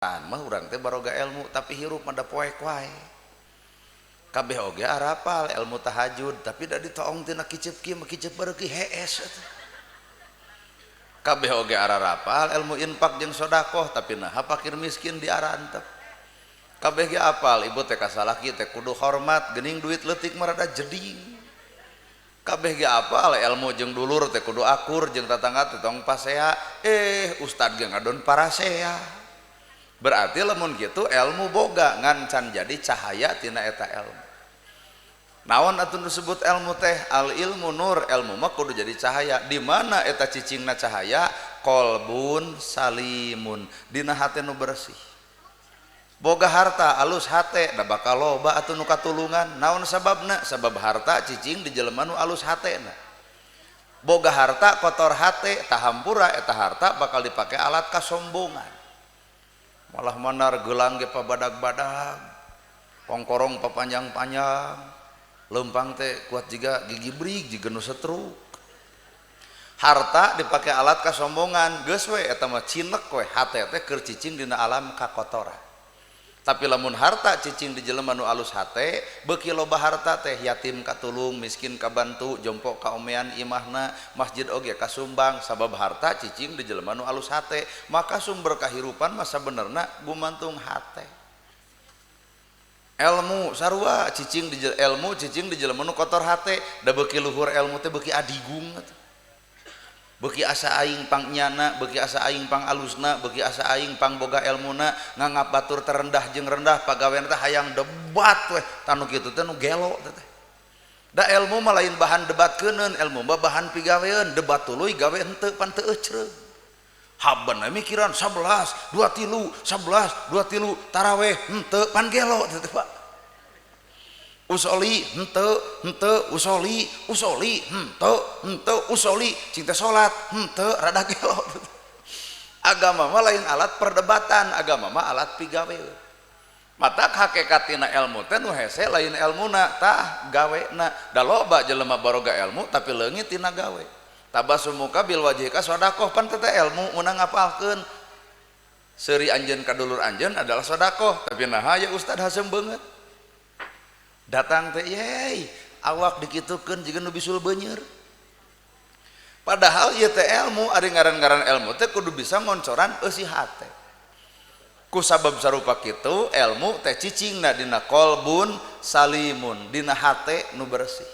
mah urang teh baroga ilmu tapi hirup mada poek wae. Kabeh oge arapal ilmu tahajud tapi da ditoong tina kicep kieu kicep bareuki hees atuh. Kabeh oge ararapal ilmu infak jeung sedekah tapi naha fakir miskin diarantep. Kabeh ge apal ibu teh kasalaki teh kudu hormat geuning duit leutik mah rada jeding. Kabeh ge apal ilmu jeung dulur teh kudu akur jeung tatangga teh tong pasea ustad ge ngadon parasea. Berarti lamun gitu ilmu boga ngan can jadi cahaya tina eta ilmu. Naon atuh disebut ilmu teh? Al ilmu nur, ilmu mah kudu jadi cahaya. Di mana eta cicingna cahaya? Qalbun salimun, dina hate nu bersih. Boga harta alus hate da bakal loba atuh nu katulungan. Naon sababna? Sabab harta cicing di jelema nu alus hatena. Boga harta kotor hate tahampura eta harta bakal dipake alat kasombongan. Malah manar gelang ge pabadag-badag, kongkorong papanjang-panjang, lempang teh kuat juga gigi brig jiga nu setruk. Harta dipake alat kasombongan, geus we eta mah cinek we hate teh keur cicing dina alam kakotoran. Tapi lamun harta cicing di jelema nu alus hate, beuki loba harta teh yatim katulung, miskin kabantu, jompo kaomean imahna, masjid oge kasumbang sabab harta cicing di jelema nu alus hate. Maka sumber kahirupan mah sabenerna gumantung hate. Ilmu sarua cicing di ilmu cicing di jelema nu kotor hate, da beuki luhur ilmu teh beuki adigung atuh. Beuki asa aing pang nyana, beuki asa aing pang alusna, beuki asa aing pang boga ilmuna, nganggap batur terendah jeung rendah pagawean teh hayang debat weh, tanu kitu teh nu gelo teh. Da ilmu mah lain bahan debatkeuneun, ilmu mah bahan pigawean, debat tuluy gawe henteu pan teu ecreug. Haban mikiran 11, 23, 11, 23 taraweh henteu pan gelo teh Pak. Usoli henteu usoli henteu usoli cinta salat henteu rada gelo. Agama mah lain alat perdebatan, agama mah alat pigaweun. Matak hakikatina ilmu teh nu hese lain ilmuna tah gawena. Da loba jelema baroga ilmu tapi leungit tina gawe. Tabasumuka bil wajhika sedekah pan teh ilmu meunang ngapalkeun. Seuri anjeun ka dulur anjeun adalah sedekah, tapi naha ya ustad hasem beungeut. Datang teh yey awak dikitukeun jiga nu bisul beunyeur. Padahal ieu teh ilmu ari ngaran-ngaran ilmu teh kudu bisa ngoncoran eusi hate. Ku sabab sarupa kitu ilmu teh cicingna dina qalbun salimun, dina hate nu bersih.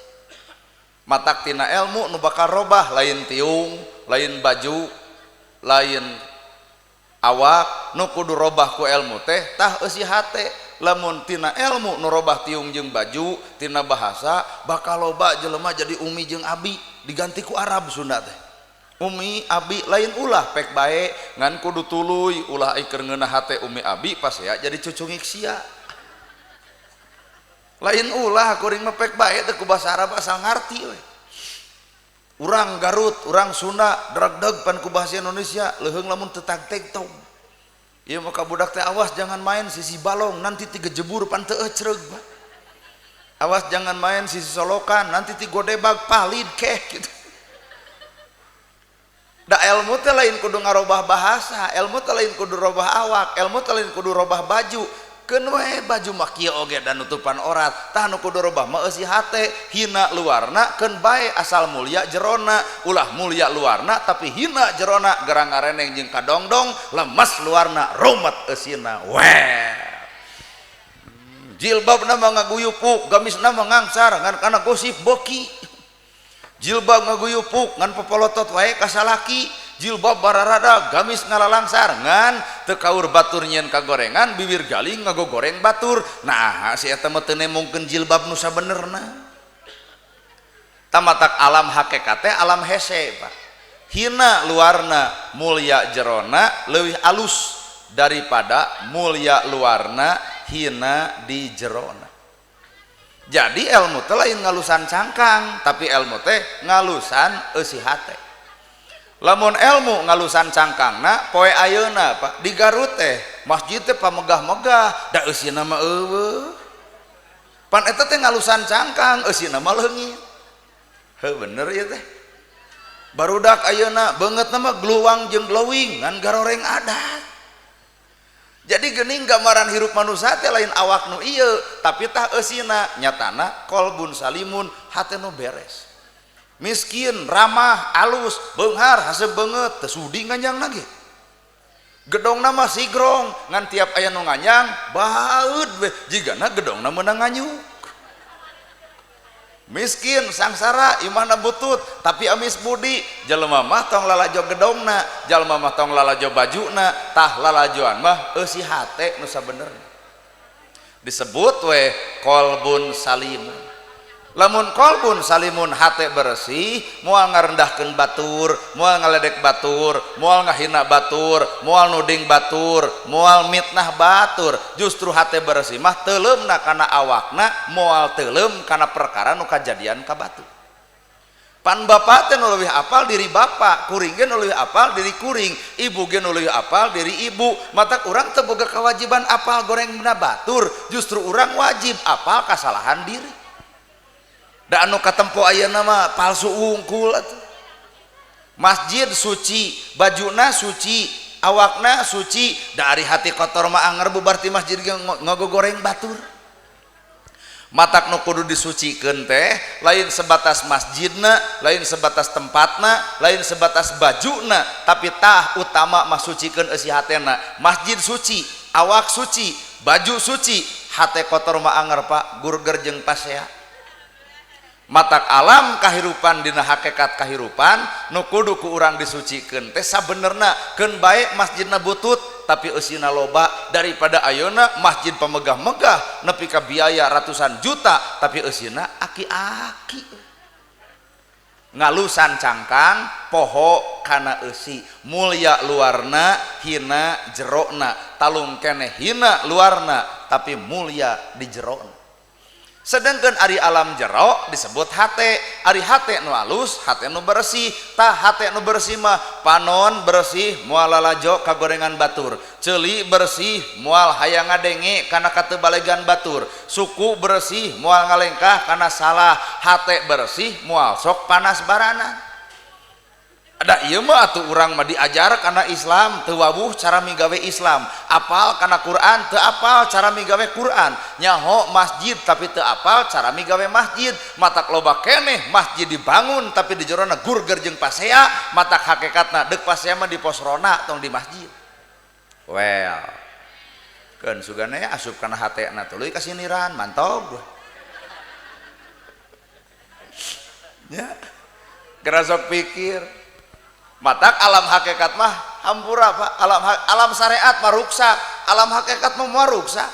Matak tina ilmu nu bakal robah lain tiung, lain baju, lain awak, nu kudu robah ku ilmu teh tah eusi hate. Lamun tina ilmu nu robah tiung jeung baju, tina bahasa bakal loba jelema jadi umi jeung abi, diganti ku Arab Sunda teh. Umi abi lain ulah pek bae ngan kudu tuluy, ulah ai keur ngeunah hate umi abi pas ya jadi cucungik sia. Lain ulah kuring mah pek bae teh ku basa Arab asal ngarti we. Urang Garut, urang Sunda dragdeg pan ku bahasa Indonesia leuheung lamun teu tag-teg-tog. Ya maka budak teh awas jangan main sisi balong nanti tiga jebur pan teu ecreug. Awas jangan main sisi solokan nanti ti godebag palid keh gitu. Da ilmu teh lain kudu ngarobah bahasa, ilmu teh lain kudu robah awak, ilmu teh lain kudu robah baju. Keun we baju mah kieu oge dan nutupan orat, tah nu kudu robah mah eusi hate, hina luarna keun bae asal mulia jerona, ulah mulia luarna tapi hina jerona gerang ngareneng jeung kadongdong, lemes luarna, rumet eusina. Weh. Jilbabna mah ngaguyupuk, gamisna mah ngangsar ngan kana gosip beuki. Jilbab ngaguyupuk ngan popolotot wae ka salaki. Jilbab bararada gamis ngalalangsar ngan teu kaur batur nyieun kagorengan bibir galing ngagogoreng batur. Nah si eta mah teu nemongkeun jilbab nu sabenerna. Tamatak alam hakikat teh alam hese Pak. Hina luarna mulia jerona leuwih alus daripada mulia luarna hina di jerona. Jadi ilmu teh lain ngalusan cangkang tapi ilmu teh ngalusan eusi hate. Lamun ilmu ngalusan cangkangna poe ayeuna Pak di Garut teh masjid teh pamegah-megah da eusina mah eueuh. Pan eta teh ngalusan cangkang eusina mah leungit. Heuh bener ieu teh. Barudak ayeuna beungeutna mah gluwang jeung glowing ngan garoreng adat. Jadi geuning gambaran hirup manusia teh lain awak nu ieu tapi tah eusina nyatana qalbun salimun hate nu beres, miskin ramah alus beunghar hase beungeut teu sudi nganjang lagi gedongna mah sigrong ngan tiap aya nu nganyang baeud we jigana gedongna meunang nganyuk. Miskin sangsara imahna butut tapi amis budi, jelema mah tong lalajo gedongna, jelema mah tong lalajo bajuna, tah lalajoan mah eusi hate nu sabenerna. Disebut we qalbun salimun. Lamun qalbun salimun hate bersih, moal ngarendahkeun batur, moal ngaledek batur, moal ngahina batur, moal nuding batur, moal mitnah batur. Justru hate bersih mah teuleumna kana awakna, moal teuleum kana perkara nu kajadian ka batur. Pan bapa teh nu leuwih apal diri bapa, kuring ge nu leuwih apal diri kuring, ibu ge nu leuwih apal diri ibu. Matak urang teu boga kewajiban apal gorengna batur, justru urang wajib apal kasalahan diri. Da anu katempo ayeuna mah palsu wungkul atuh. Masjid suci, bajuna suci, awakna suci, da ari hati kotor mah anger bubar ti masjid ge ngogoreng batur. Matak nu kudu disucikeun teh lain sebatas masjidna, lain sebatas tempatna, lain sebatas bajuna, tapi tah utama mah sucikeun eusi hatena. Masjid suci, awak suci, baju suci, hate kotor mah anger Pak, gurger jeung pasea. Matak alam kahirupan dina hakikat kahirupan nu kudu ku urang disucikeun teh sabenerna keun bae masjidna butut tapi eusina loba daripada ayeuna masjid pamegah-megah nepi ka biaya ratusan juta tapi eusina aki-aki ngalusan cangkang poho kana eusi mulya luarna hina jerona talung keneh hina luarna tapi mulya di jerona. Sedangkan ari alam jero disebut hate, ari hate nu alus, hate nu bersih, tah hate nu bersih mah panon bersih moal lalajo kagorengan batur, ceuli bersih moal hayang ngadenge kana katebalegan batur, suku bersih moal ngalengkah kana salah, hate bersih moal sok panas barana. Ada ieu mah atuh urang mah diajar kana Islam teu wawuh cara migawe Islam, apal kana Quran teu apal cara migawe Quran, nyaho masjid tapi teu apal cara migawe masjid. Matak loba keneh masjid dibangun tapi di jerona gurger jeung pasea, matak hakikatna deuk pasea mah di pos rona tong di masjid. Well, keun sugana asup kana hatena tuluy kasiniran mantog. Ya, gerasok pikir. Matak alam hakikat mah hampura Pak, alam syariat mah ruksak, alam hakikat mah ruksak.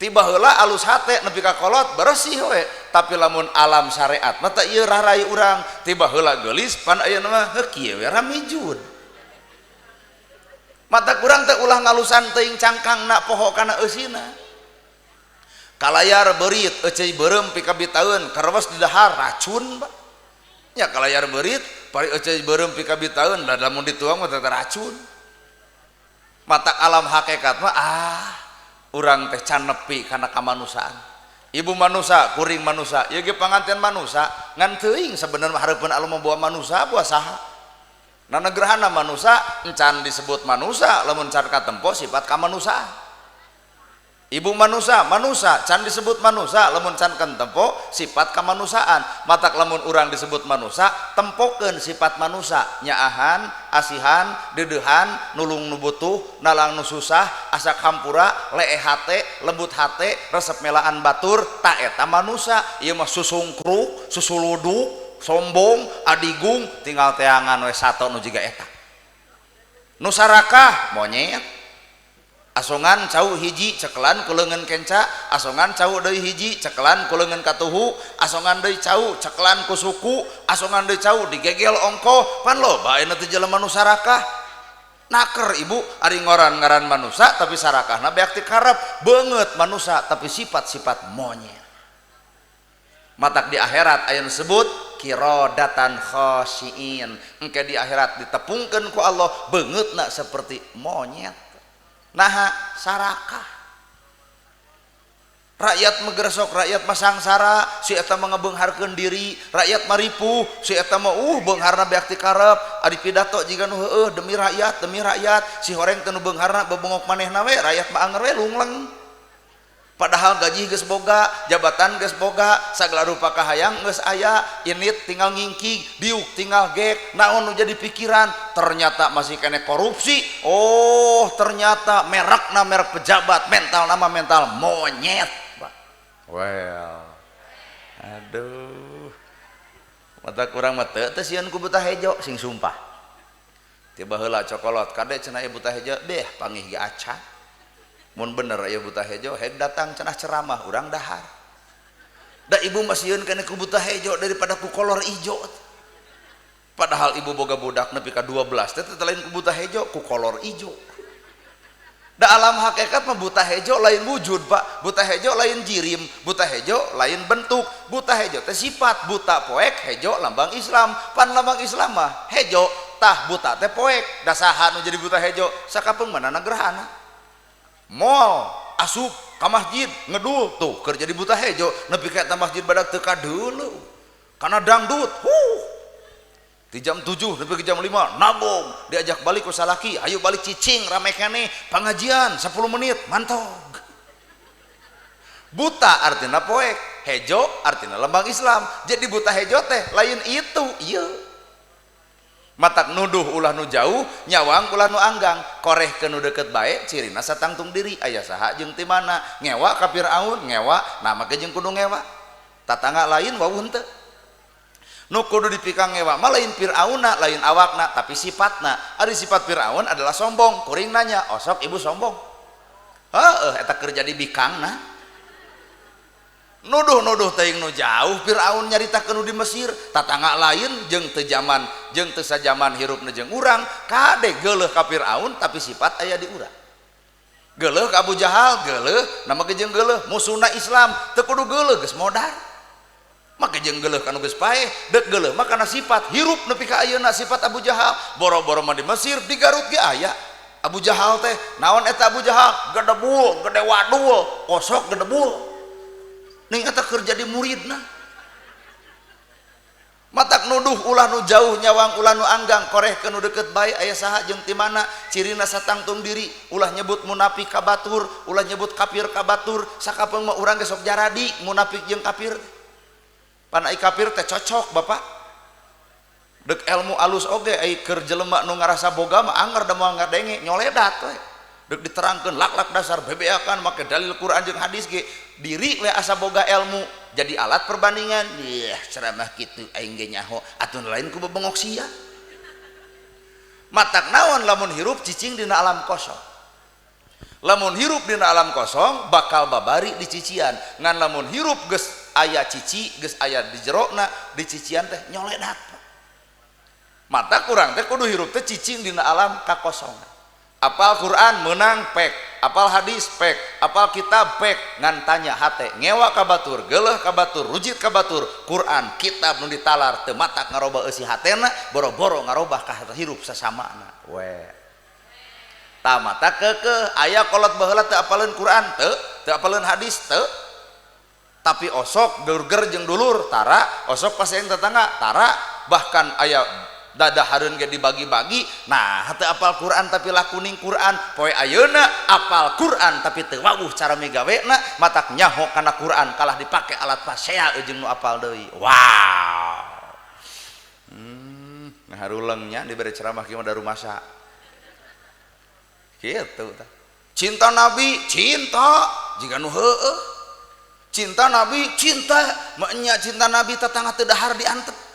Tiba heula alus hate nepi ka kolot bersih we, tapi lamun alam syariat mah teu ieu rarai urang, tiba heula geulis pan ayeuna mah heuh kieu we ramijun. Matak urang teh ulah ngalusan teuing cangkangna poho kana eusina. Kalayar beurit euceuy beureum pikabitaeun karewas di dahar racun Pak. Nya kalayar beurit pari euceuy beureum pikabitaeun da lamun dituang mah teh racun. Matak alam hakikat mah urang teh can nepi kana kamanusaan. Ibu manusia, kuring manusia, ieu ge panganten manusia, ngan teuing sabenerna hareupeun Allah membawa manusia buah saha. Nanagerahana manusia encan disebut manusia lamun can katempo sifat kamanusiaan. Ibu manusia, manusia can disebut manusia lamun can tempo sifat kemanusiaan. Matak lamun urang disebut manusia tempokeun sifat manusia, nyaahan, asihan, dedeuhan, nulung nu butuh, nalang nu susah, asak hampura, leeh hate, lembut hate, resep melaan batur, ta eta manusia. Ieu mah susungkruk, susuluduk, sombong, adigung, tinggal teangan we sato nu jiga eta. Nu sarakah monyet. Asongan cau hiji cekelan kuleungeun kenca, asongan cau deui hiji cekelan kuleungeun katuhu, asongan deui cau cekelan ku suku, asongan deui cau digegel ongko, pan loba ayeuna teh jelema nu sarakah. Naker ibu ari ngoran-ngaran manusia tapi sarakahna beak ti karep, beungeut manusia tapi sifat-sifat monyet. Matak di akhirat aya disebut kirodatan khosyiin, engke di akhirat ditepungkeun ku Allah beungeutna seperti monyet. Nah sarakah rakyat megersok, rakyat masangsara, si eta mengebeungharkeun diri, rakyat maripuh, si eta mah beungharna beak ti karep, adi pidato jiga nu heueuh demi rakyat, si horeng teu nu beungharna bebongok manehna we, rakyat mah anger we lungleng. Padahal gaji geus boga, jabatan geus boga, sagala rupa kahayang geus aya, init tinggal ngingking, diuk tinggal gek, naon nu jadi pikiran, ternyata masih kene korupsi. Oh, ternyata merekna merek pejabat, mental nama mental monyet. Well, aduh, mata kurang mata, teu sieun ku buta hejo sing sumpah. Tiba heula cokolot kade cenah ieu buta hejo, deh panggih ge aca. Mun bener aya buta hejo hek datang cenah ceramah urang dahar. Da ibu masieun kana ku buta hejo daripada ku kolor ijo. Padahal ibu boga budak nepi ka 12 teh lain ku buta hejo ku kolor ijo. Da alam hakikat mah buta hejo lain wujud, Pak. Buta hejo lain jirim, buta hejo lain bentuk. Buta hejo teh sifat, buta poek, hejo lambang Islam. Pan lambang Islam mah hejo tah buta teh poek. Da saha nu jadi buta hejo? Sakapeung manana gerhana. Moal asup ka masjid ngedul tuh kerja di buta hejo nepi ka eta masjid badak teu kadeuleu kana dangdut di jam 7 nepi ke jam 5 nabung diajak balik ku salaki ayo balik cicing rame keneh pengajian 10 menit mantog. Buta artina poek, hejo artina lambang Islam. Jadi buta hejo teh lain itu ieu. Matak nuduh ulah nu jauh, nyawang ulah nu anggang, koreh ke nu deket bae, cirina satangtung diri, aya saha jeung ti mana, ngewa ka Firaun, ngewa, nama ke jeung kudu ngewa. Tatangga lain wawuh henteu. Nu kudu dipikang ngewa mah lain Firaunna, lain awakna, tapi sifatna. Ari sifat Firaun adalah sombong, kuring nanya, osok ibu sombong. Heueuh eta keur jadi bikangna. Nuduh teuing nu jauh Firaun nyaritakeun di Mesir, tatangga lain jeung teu zaman jeung teu sajaman hirupna jeung urang, kade geuleuh ka Firaun tapi sifat aya di urang. Geuleuh ka Abu Jahal, geuleuh nama ge jeung geuleuh musuhna Islam, teu kudu geuleuh geus modar. Make jeung geuleuh kana geus paeh, deuk geuleuh mah kana sifat hirup nepi ka ayeuna sifat Abu Jahal. Boro-boro mah di Mesir, di Garut ge aya. Abu Jahal teh, naon eta Abu Jahal? Gedebul, gede wadul, kosok gedebul. Ning eta keur jadi muridna. Matak nuduh ulah nu jauh nyawang ulah nu anggang koreh ke nu deket bae aya saha jeung ti mana cirina satangtung diri ulah nyebut munafik ka batur ulah nyebut kafir ka batur sakapeung mah urang ge sok jaradi munafik jeung kafir pan ai kafir teh cocok Bapak deuk ilmu alus oge ai keur jelema nu ngarasa boga mah anger da moal ngadenge nyoledat we deuk diterangkeun lak-lak dasar bebeakan make dalil Quran jeung hadis ge diri we asa boga ilmu jadi alat perbandingan. Ceramah kitu aing ge nyaho atuh lain ku bebengok sia. Matak naon lamun hirup cicing dina alam kosong. Lamun hirup dina alam kosong bakal babari di cician. Ngan lamun hirup geus aya cici, geus aya di jerona, di cician teh nyoledat. Matak urang teh kudu hirup teh cicing dina alam kakosongan. Apal Quran menang pek, apal hadis pek, apal kitab pek, ngan tanya hate ngewa ka batur, geuleuh ka batur, rujit ka batur, Quran kitab nu ditalar teu matak ngarobah eusi hatena, boro-boro ngarobah ka hirup sasamana. We. Tah matak keukeuh aya kolot baheula teu apaleun Quran teu apaleun hadis teu. Tapi osok geurger jeung dulur tara, osok paseeng tetangga tara, bahkan aya dadahareun ge dibagi-bagi. Nah henteu apal Quran tapi lakuning Quran poe ayeuna apal Quran tapi teu wawuh cara migawena matak nyaho kana Quran kalah dipake alat pasea jeung nu apal deui. Wow. Ngaharulengnya diberi ceramah kieu da rumasa kitu tah. Cinta Nabi cinta jiga nu heueuh. Cinta Nabi cinta maknya cinta Nabi tetangga teu dahar diantep.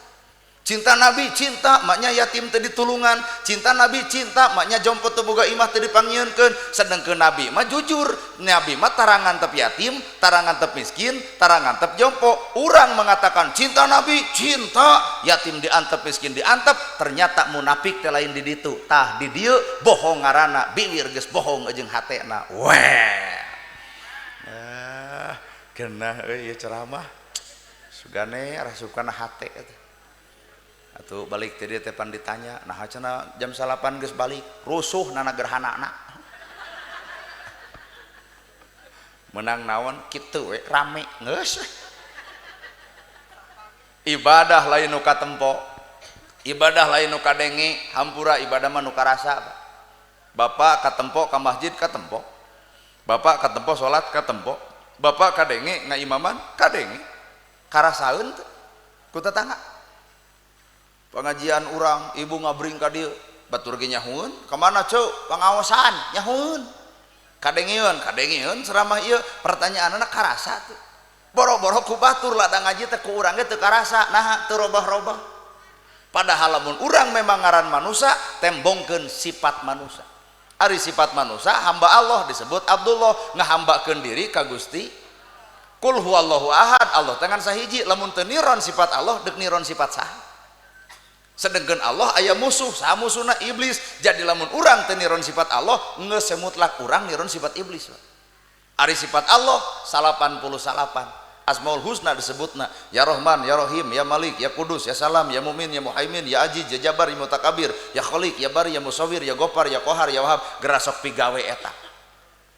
Cinta Nabi cinta maknya yatim teu ditulungan. Cinta Nabi cinta maknya jompo teu boga imah teu dipanggieunkeun. Sedengkeun Nabi mah jujur, Nabi mah tarangan tep yatim, tarangan tep miskin, tarangan tep jompo. Urang mengatakan cinta Nabi cinta, yatim diantep, miskin diantep, ternyata munafik teh lain di ditu. Tah di dieu bohong ngaranna, bibir geus bohong jeung hatena. Weh. Genah euy ceramah. Sugane rasupkana hate eta. Atuh balik teh teh pan ditanya nah cenah jam 8 geus balik rusuh nana gerhanana menang naon kitu we rame geus. Ibadah lain nu katempo, ibadah lain nu kadenge, hampura ibadah mah nu karasa. Bapak katempo ka masjid katempo, bapak katempo salat katempo, bapak kadenge ngaimaman kadenge, karasaeun teu ku tetangga. Pengajian urang ibu ngabring ka dieu, batur ge nyahueun, ka mana ceu? Pengawasan nyahueun. Kadengieun ceramah ieu pertanyaanna karasa teu. Boro-boro ku batur ladang ngaji teh ku urang ge teu karasa, naha teu robah-robah. Padahal lamun urang memang ngaran manusia, tembongkeun sifat manusia. Ari sifat manusia hamba Allah disebut Abdullah, ngahambakeun diri ka Gusti. Qul huwallahu ahad, Allah tangan sahiji, lamun teu niron sifat Allah deuk niron sifat saha. Sedengkeun Allah aya musuh, saha musuhna? Iblis. Jadi lamun urang teu niron sifat Allah, geus semutlak urang niron sifat iblis. Ari sifat Allah 88. Asmaul husna disebutna ya Rahman, ya Rahim, ya Malik, ya Kudus, ya Salam, ya Mumin, ya Muhaimin, ya Aziz, ya Jabbar, ya Mutakabir, ya Khaliq, ya Bari, ya Musawwir, ya Ghaffar, ya Qahar, ya Wahhab, gerasok pigawe eta.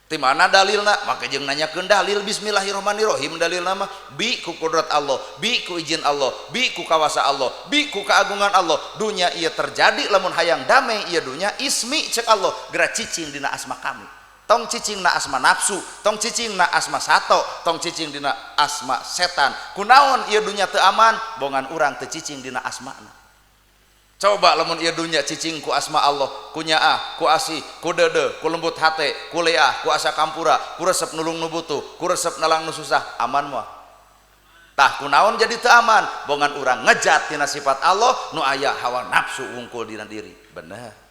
Ti mana dalilna? Maka jeung nanyakeun dalil. Bismillahirrahmanirrahim. Dalilna mah bi ku kudrat Allah, bi ku izin Allah, bi ku kawasa Allah, bi ku keagungan Allah. Dunya ieu terjadi lamun hayang damai ieu dunya, ismi cek Allah geura cicing dina asma kami. Tong cicing na asma nafsu, tong cicing na asma sato, tong cicing dina asma setan. Kunaon ieu dunya teu aman? Bongan urang teu cicing dina asmana. Coba lamun ieu dunya cicing ku asma Allah, ku nyaah, ku asih, ku deudeuh, ku lembut hate, ku leah, ku asa kampura, ku resep nulung nu butuh, ku resep nalang nu susah, aman moal. Tah kunaon jadi teu aman? Bongan urang ngejat tina sifat Allah nu aya hawa nafsu wungkul dina diri. Bener.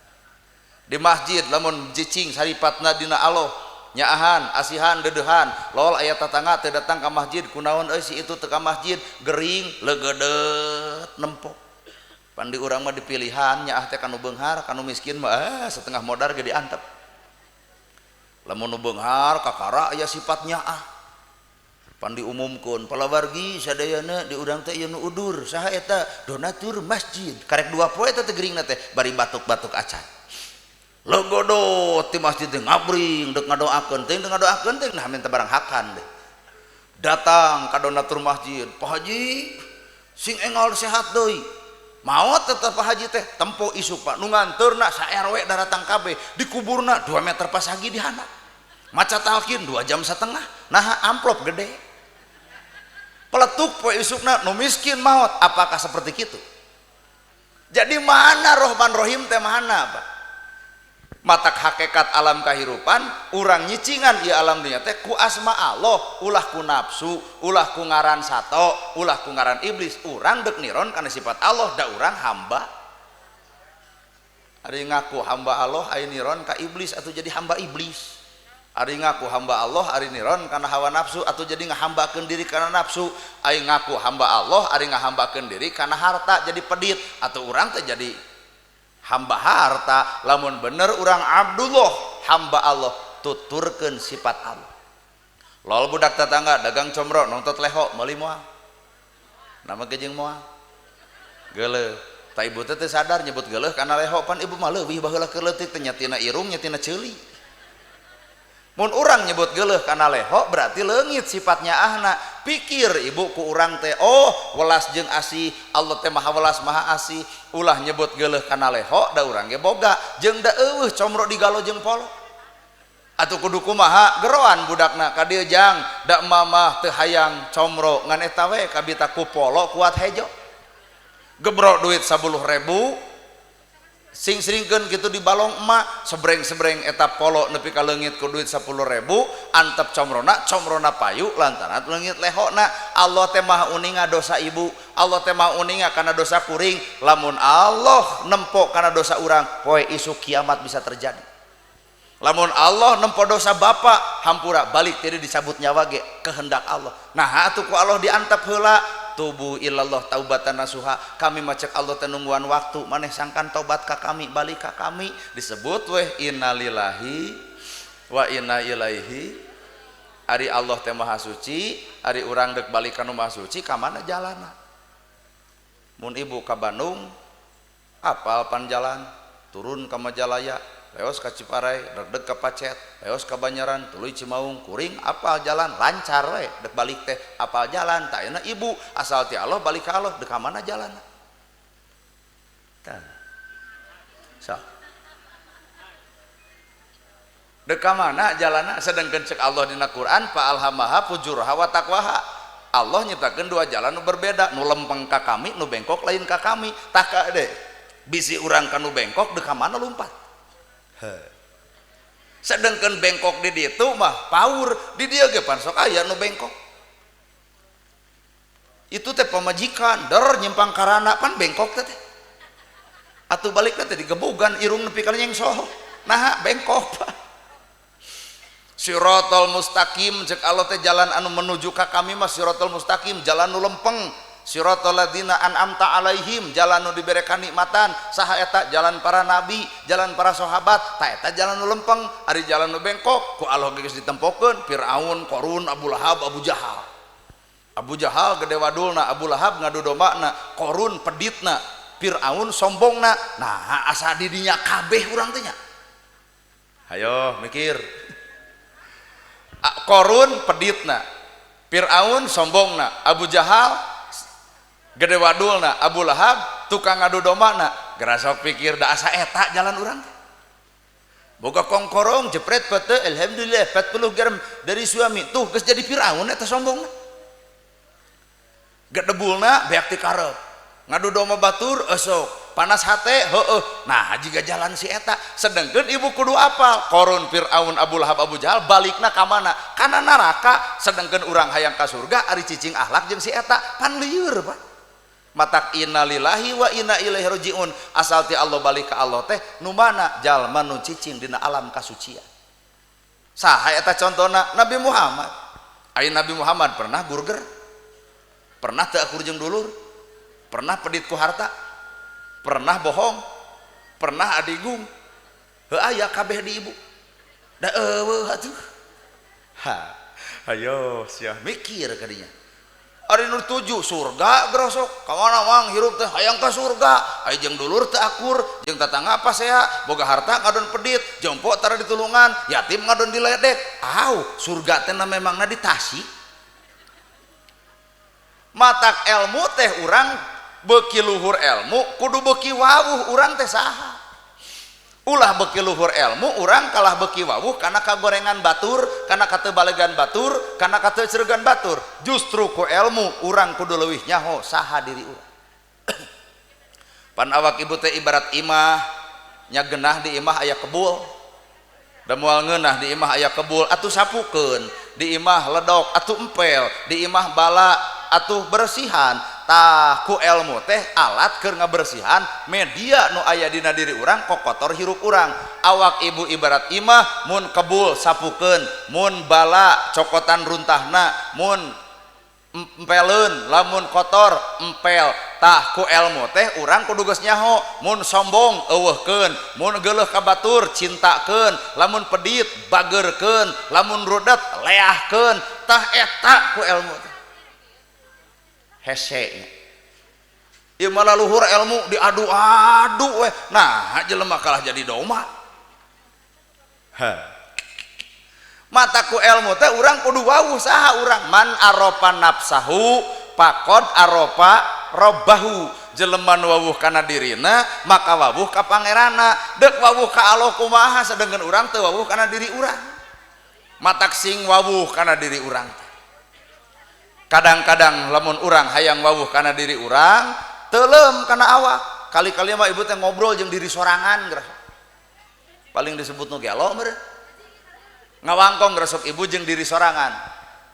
Di masjid lamun cicing saripatna dina Allah, nyaahan, asihan, deudeuhan, lol aya tatangga teu datang ka masjid, kunaon euy si itu teu ka masjid, gering, legedet, nempok. Pandi urang mah dipilihan nyaah teh kanu beunghar, kanu miskin mah setengah modar ge diantep. Lamun nu beunghar kakara aya sifat nyaah. Pandi umumkeun palawargi sadayana di urang teh ieu nu udur, saha eta? Donatur masjid. Karek 2 poe teh geringna teh bari batuk-batuk acan. Logodot ti masjid teh ngabring deuk ngadoakeun teh ngadoakeun teh nah minta barang hakan deh. Datang ka donatur masjid, Pak Haji sing engol sehat deui. Maot tetep Pak Haji teh tempo isuk Pak nu nganteurna sa RW daratang kabeh dikuburna 2 meter pasagi di handap. Maca talkin 2 jam setengah. Nah amplop gede. Peletuk poe isukna nu miskin maot. Apakah seperti kitu? Jadi mana Rahman Rahim teh mana Pak? Matak hakikat alam kahirupan urang nyicingan ieu alam dunya teh ku asma Allah, ulah ku nafsu, ulah ku ngaran sato, ulah ku ngaran iblis. Urang deuk niron kana sifat Allah, da urang hamba. Ari ngaku hamba Allah ari niron ka iblis atau jadi hamba iblis. Ari ngaku hamba Allah ari niron kana hawa nafsu atau jadi ngahambakeun diri kana nafsu. Ari ngaku hamba Allah ari ngahambakeun diri kana harta jadi pedit atau urang teh jadi hamba harta. Lamun bener urang Abdullah hamba Allah tuturkeun sifat Allah. Lol budak tetangga dagang comro nongtot leho meuli moal. Nama gejeng moal. Geuleuh. Ta ibu teh teu sadar nyebut geuleuh kana leho pan ibu mah leuwih baheula keur leutik teh nyatina irung nyatina ceuli. Mun urang nyebut geuleuh kana leho berarti leungit sifatnya ahna. Pikir ibu ku urang teh oh welas jeung asih, Allah teh maha welas maha asih. Ulah nyebut geuleuh kana leho da urang ge boga jeung da eueuh comro digalo jeung polo. Atuh kudu kumaha geroan budakna ka dieu jang da mamah teu hayang comro ngan eta we kabita ku polo kuat hejo. Gebro duit 10.000 sing seringkeun kitu di balong emak sebreng-sebreng eta polo nepi ka leungit ku duit 10.000 antep comrona payu lantaran leungit lehona. Allah teh mah uninga dosa ibu, Allah teh mah uninga kana dosa kuring. Lamun Allah nempo kana dosa urang poe isuk kiamat bisa terjadi. Lamun Allah nempo dosa bapak hampura balik tadi dicabut nyawa ge kehendak Allah. Nah atuh ku Allah diantep heula. Tubu ilallah taubatan nasuha. Kami macek Allah teh nungguan waktu maneh sangkan tobat ka kami balik ka kami. Disebut weh innalillahi wa inna ilaihi. Ari Allah teh maha suci, ari urang deuk balik ka nu maha suci ka mana jalanna? Mun ibu ka Bandung apal pan jalan turun ka Majalaya leos ka Ciparai deg ka Pacet leos ka Banyaran tuluy Cimaung kuring apal jalan lancar we dek balik teh apal jalan tak enak ibu asal ti Allah balik ka Allah dek ka mana jalan tah so dek ka mana jalanna sedengkeun cek Allah dina Quran fa alhamaha fujuraha wa taqwaha Allah nyiptakeun dua jalan nu berbeda nu lempeng ka kami nu bengkok lain ka kami tah ka deh bisi urang ka nu bengkok dek ka mana lompat sedangkan bengkok di ditu mah paur di dia ge pan sok aya nu bengkok itu teh pamajikan der nyimpang karana pan bengkok teh atuh balik teh digebugan irung nepi ka nyengsoh nah bengkok Pak Siratal mustaqim cek Allah teh jalan anu menuju ka kami mah siratal mustaqim jalan nu lempeng siratal ladzina an'amta alaihim jalan nu dibere kanikmatan saha eta jalan para nabi jalan para sahabat ta eta jalan nu lempeng ari jalan nu bengkok ku Allah geus ditempokeun Firaun Qarun Abu Lahab Abu Jahal gede wadulna Abu Lahab ngadu dombana Qarun peditna Firaun sombongna nah asa di dinya kabeh urang teh nya hayo mikir Qarun peditna Firaun sombongna Abu Jahal gede wadulna Abu Lahab tukang ngadu domana gerasok pikir da asa eta jalan urang boga kongkorong jepret pete alhamdulillah 40 gram dari suami tuh geus jadi Firaun eta sombongna gedebulna beak ti karep ngadu domba batur esok panas hate heueuh nah jiga jalan si eta sedengkeun ibu kudu apal Qarun Firaun Abu Lahab Abu Jahal balikna ka mana kana neraka sedengkeun urang hayang ka surga ari cicing akhlak jeung si eta pan lieur Pak matak innalillahi wa inna ilaihi rajiun asal ti Allah balik ka Allah teh nu mana jalma nu cicing dina alam kasucian saha eta contona Nabi Muhammad aya Nabi Muhammad pernah burger pernah teu akur jeung dulur pernah pedit ku harta pernah bohong pernah adigung heuh aya kabeh di ibu da eueuh atuh ayo sia mikir ka dinya ari nu tuju surga grosok ka mana wang hirup teh hayang ka surga aya jeung dulur teu akur jeung tatangga pasea boga harta ngadon pedit jompo tara ditulungan yatim ngadon diledek surga teh memangna di tasik matak ilmu teh urang beuki luhur ilmu kudu beuki wawuh urang teh saha ulah beuki luhur ilmu urang kalah beuki wawuh kana kagorengan batur kana katebalegan batur kana kateuceregan batur justru ku ilmu urang kudu leuwih nyaho saha diri urang pan awak ibu teh ibarat imah nya geunah di imah aya kebul da moal ngeunah di imah aya kebul atuh sapukeun di imah ledok atuh empel di imah bala atuh bersihan tah ku ilmu teh alat keur ngabersihan media nu aya dina diri urang kok kotor hirup urang awak ibu ibarat imah mun kebul sapukeun mun bala cokotan runtahna mun empeleun lamun kotor empel tah ku ilmu teh urang kudu geus nyaho mun sombong eueuhkeun mun geuleuh ka batur cintakeun lamun pedit bageurkeun lamun rudet leahkeun tah eta ku ilmu teh hese ieu malah luhur ilmu diadu-adu we nah jelema kalah jadi domba mata ku ilmu teh urang kudu wawuh saha urang man aropa nafsahu faqad aropa robbahu jelema nu wawuh kana dirina maka wawuh ka pangeranna deuk wawuh ka Allah kumaha sedengkeun urang teu wawuh kana diri urang matak sing wawuh kana diri urang kadang-kadang lamun urang hayang wawuh kana diri urang teuleum kana awak kali-kali mah ibu teh ngobrol jeung diri sorangan geus paling disebut nu gelo meureun ngawangkong resok ibu jeung diri sorangan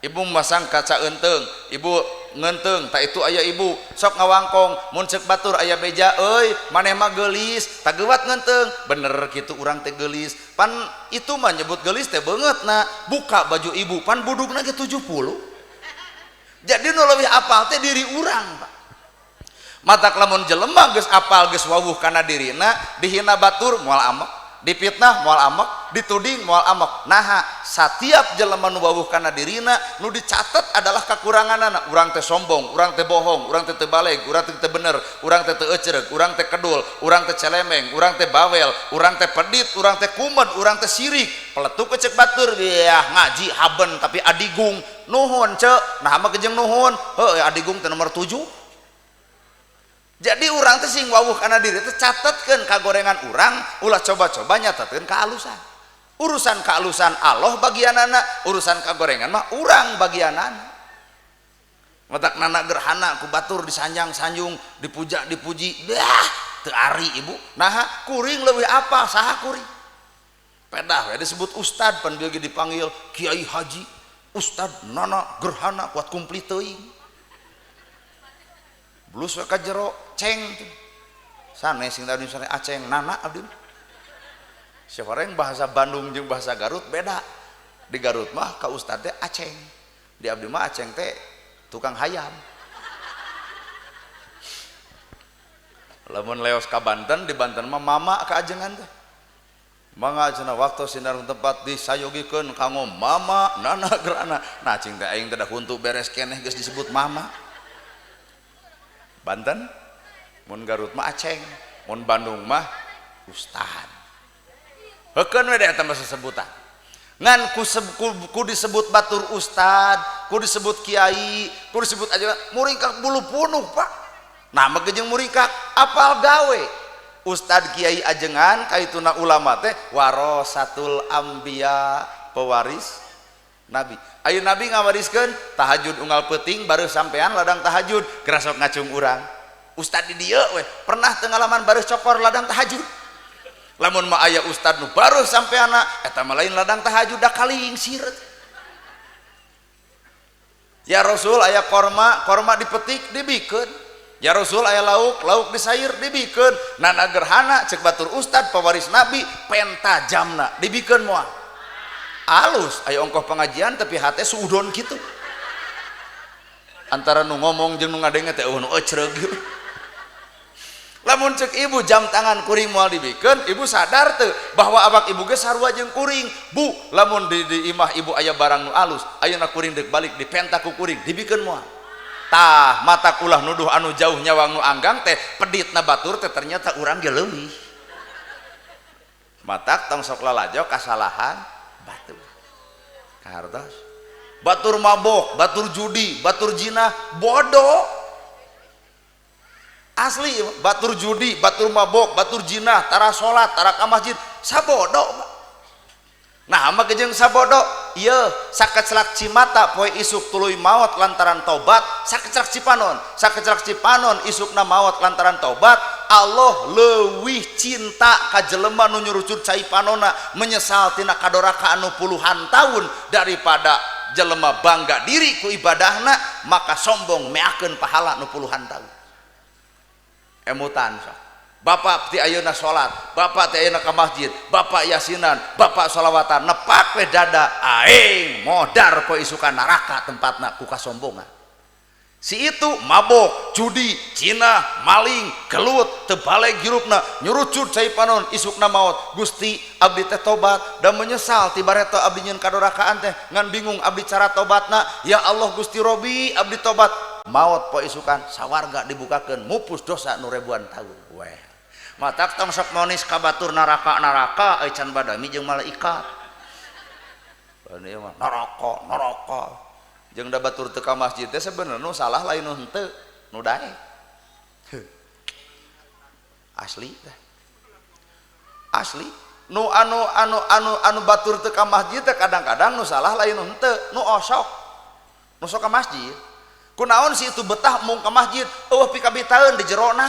ibu masang kaca enteung ibu ngenteung tak itu aya ibu sok ngawangkong mun ceuk batur aya beja euy maneh mah geulis tageuwat ngenteung bener kitu urang teh geulis pan itu mah nyebut geulis teh beungeutna buka baju ibu pan budugna ge 70 jadi nu leuwih apal teh diri urang Pak matak lamun jelema geus apal geus wawuh kana dirina dihina batur moal amek dipitnah moal amek, dituding moal amek. Nah, setiap jelema nu wawuh kana dirina nu dicatat adalah kekuranganna. Urang teh sombong, urang teh bohong, urang teh baleg, urang teh bener, urang teh ecereug, urang teh kedul, urang teh celemeng, urang teh bawel, urang teh pedit, urang teh kumed, urang teh sirik. Peletuk cek batur, ya ngaji haben tapi adigung. Nuhun cek, nah mah kejeng nuhun. Heuh adigung teh nomor 7. Jadi orang teh sing wawuh kana diri teh catetkeun kagorengan urang, ulah coba-coba nyatetkeun kaalusan. Urusan kaalusan Allah bagianana, urusan kagorengan mah urang bagianana. Matak nana gerhana ku batur disanjang-sanjung, dipuja-dipuji, dah teu ari ibu. Nah, kuring leuwih apa saha kuring? Pedah we disebut ustad pan dia dipanggil Kiai Haji, Ustad nana gerhana kuat kumplit teuing. Blus we ka jero ceng sanes sing tadi misalnya aceng nana abdi sabareng bahasa Bandung jeung bahasa Garut beda. Di Garut mah ka ustad teh aceng, di abdi mah aceng teh tukang hayam. Lamun leos ka Banten, di Banten mah mama ka ajengan teh mangga cenah waktu sinar tempat disayogikeun kanggo mama nana gerana. Nah cing teh aing teh da huntu beres keneh geus disebut mama. Banten mun Garut mah aceng, mun Bandung mah ustad. Heukeun we eta mah sesebutan. Ngan ku disebut batur ustad, ku disebut kiai, ku disebut aja muringkak bulu punuh, Pak. Nah mah jeung muringkak apal gawe. Ustad kiai ajengan kaituna ulama teh warasatul anbiya, pewaris nabi. Ayeuna nabi ngawariskeun tahajud unggal peuting baru sampean ladang tahajud geura sok ngacung urang. Ustad di dieu we pernah teu ngalaman baru cokor ladang tahajud. Lamun mah aya ustad nu baru sampeana eta mah lain ladang tahajud da kaling sireut. Ya Rasul aya korma, korma dipetik dibikeun. Ya Rasul aya lauk, lauk disair dibikeun. Nana gerhana cek batur ustad pewaris nabi pentajamna dibikeun moal. Alus aya ongkoh pengajian tapi hate suudon kitu. Antara nu ngomong jeung nu ngadenge teh nu ecreug. Lamun cek ibu jam tangan kuring moal dibikeun, ibu sadar teu bahwa abak ibu ge sarua jeung kuring. Bu, lamun di imah ibu aya barang nu alus, ayeuna kuring deuk balik dipenta ku kuring, dibikeun moal. Tah mata ulah nuduh anu jauh nyawang nu anggang teh peditna batur teh ternyata urang ge leuwih. Matak tong sok lalajo kasalahan batur. Kahartos. Batur mabok, batur judi, batur jinah, bodoh. Asli batur judi, batur mabok, batur jinah, tara salat, tara ka masjid, sabodo. Nah, mah jeung sabodo, ieu sakeclak cimata poe isuk tuluy maot lantaran tobat, sakeclak cipanon, sakeclak cipanon isukna maot lantaran tobat, Allah leuwih cinta ka jelema nu nyurucut cai panona menyesal tina kadoraka anu puluhan tahun daripada jelema bangga diri ku ibadahna maka sombong meakeun pahala nu puluhan tahun. Emutan sok. Bapak ti ayeuna salat, bapak ti ayeuna ka masjid, bapak yasinan, bapak sholawatan, nepak we dada aing modar poe isukan neraka tempatna ku kasombongan. Si itu mabok, judi, cina, maling, gelut, tebalek hirupna, nyurucut cai panon isukna maot. Gusti abdi teh tobat dan menyesal tibareta abdi nyeun kadorakaan teh ngan bingung abdi cara tobatna. Ya Allah Gusti Robi abdi tobat. Maot poe isukan sawarga dibukakeun mupus dosa nu ribuan tahun. Weh. Matak tong sok monis ka batur neraka can badami jeung malaikat. Ini mah neraka. Jeung da batur teu ka masjid teh sebenarnya nu salah lain nu henteu, nu dae. Asli teh. Asli. Nu batur teu ka masjid teh kadang-kadang nu salah lain nu henteu, nu osok. Nu sok ka masjid. Kunaon si itu betah mung ka masjid, eueuh pikabitaeun di jerona.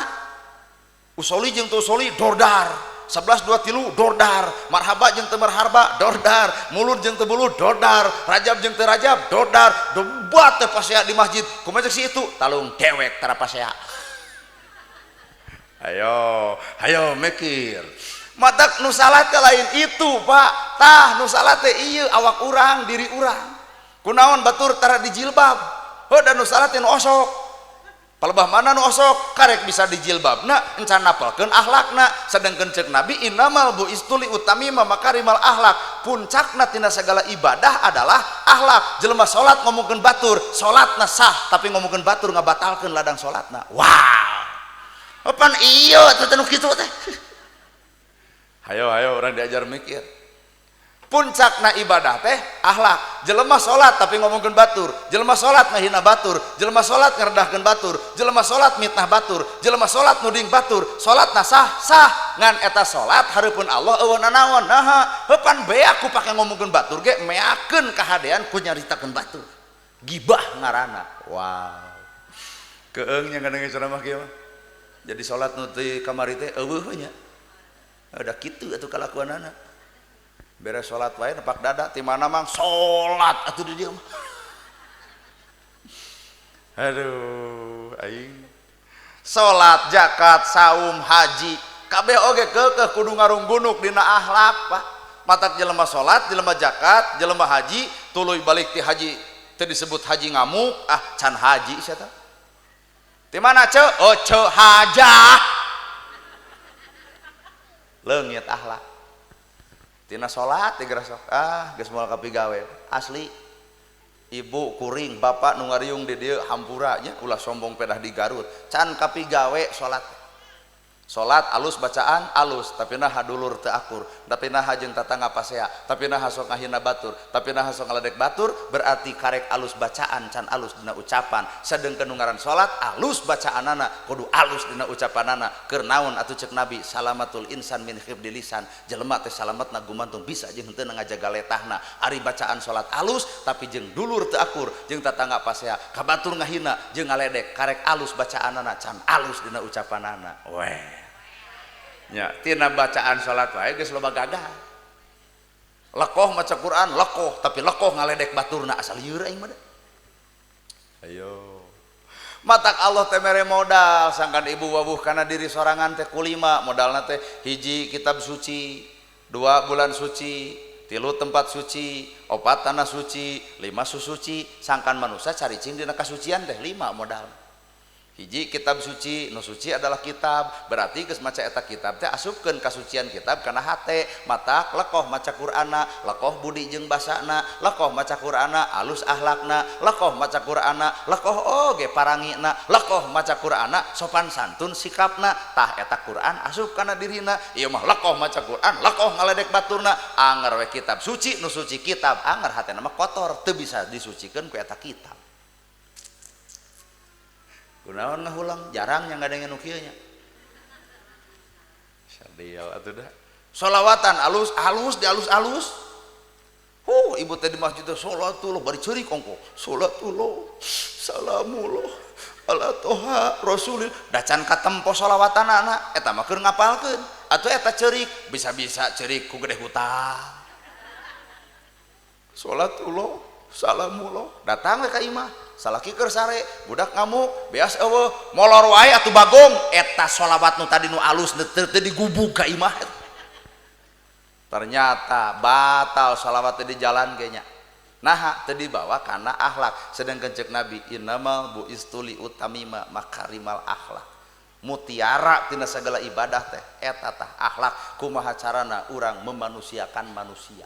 Usoli jeung teu usoli dordar. 11 2 3 dordar, marhaba jeung teu marhaba dordar, mulud jeung teu mulud dordar, rajab jeung teu rajab dordar, debat teh pasea di masjid. Kumaha si itu? Talung dewek tara pasea. Hayo mikir. Matak nu salah teh lain itu, Pak. Tah nu salah teh ieu awak urang, diri urang. Kunaon batur tara di jilbab. Heuh dan nu salah teh nu osok. palebah mana nu osok karek bisa dijilbabna encan napalkeun akhlakna sedengkeun ceuk Nabi innamal bu'istu li utamima makarimal akhlak puncakna tina segala ibadah adalah akhlak jelema salat ngomongkeun batur salatna sah tapi ngomongkeun batur ngabatalkeun ladang salatna wow apan ieu atuh teh nu kitu teh hayo orang diajar mikir puncakna ibadah teh akhlak jelema salat tapi ngomongkeun batur jelema salat ngahina batur jelema salat ngeredahkeun batur jelema salat mitnah batur jelema salat nuding batur salatna sah ngan eta salat hareupeun Allah eueuh nanaon naha heupan bea ku pake ngomongkeun batur ge meakeun kahadean ku nyaritakeun batur gibah ngaranna wow keung nya ngadenge ceramah kieu mah jadi salat nu teu kamari teh eueuh nya ada kitu atuh kalakuanana beres sholat wae nepak dada ti mana mang sholat atuh di dieu mah aduh aing sholat zakat saum haji kabeh oge keukeuh kudu ngarunggunuk dina akhlak Pak matak jelema sholat jelema zakat jelema haji tuluy balik ti haji teu disebut haji ngamuk can haji sia tah ti mana ce oh ce hajah leungit akhlak tina sholat digerak sok geus moal kapigawe asli ibu kuring bapak nu ngariung di dieu hampura nya ulah sombong pedah di Garut can kapigawe sholat alus bacaan alus tapi nah dulur teu akur tapi nah jeung tatangga pasea tapi nah sok ngahina batur tapi nah sok ngaledek batur berarti karek alus bacaan can alus dina ucapan sedengkeun nu ngaran sholat alus bacaanana kudu alus dina ucapanana keur naon atuh ceuk Nabi salamatul insan min khibdil lisan jelema teh salametna gumantung bisa jeung henteu ngajaga letahna ari bacaan sholat alus tapi jeung dulur teu akur jeung tatangga pasea ka batur ngahina jeung ngaledek karek alus bacaanana can alus dina ucapanana weh nya tina bacaan salat wae geus loba gagah lekoh maca Quran lekoh tapi lekoh ngaledek baturna asal lieur aing mah ayo matak Allah teh mere modal sangkan ibu wabuh kana diri sorangan teh kulima modalna teh hiji kitab suci 2 bulan suci 3 tempat suci 4 tanah suci 5 susuci sangkan manusia caricing dina kasucian teh 5 modal hiji kitab suci nu suci adalah kitab berarti geus maca eta kitab teh asupkeun kasucian kitab kana hate matak lekoh maca Qur'ana lekoh budi jeung basana lekoh maca Qur'ana alus akhlakna lekoh maca Qur'ana lekoh oge parangina lekoh maca Qur'ana sopan santun sikapna tah eta Qur'an asup kana dirina ieu mah lekoh maca Qur'an lekoh ngaledek baturna anger we kitab suci nu suci kitab anger hatena mah kotor teu bisa disucikeun ku eta kitab kunaon ngahulang jarang yang ngadenge nu kieu nya sadieu atuh dah sholawatan alus di alus ibu teh di masjid teh salatullah bari ceurik ongko salatullah salamullah ala toha rasulillah da can katempo sholawatanana eta mah keur ngapalkeun atuh eta ceurik bisa-bisa ceurik ku gede hutang salatullah salamullah datang we ka imah salaki keur sare budak ngamuk beas eueuh molor wae atuh bagong eta sholawat nu tadi nu alus teu digubug ka imah ternyata batal sholawat teh di jalan ge nya naha teu dibawa kana akhlak sedengkeun ceuk Nabi innamal bu'istu li utamima makarimal akhlak mutiara tina segala ibadah teh eta tah akhlak kumaha carana urang memanusiakan manusia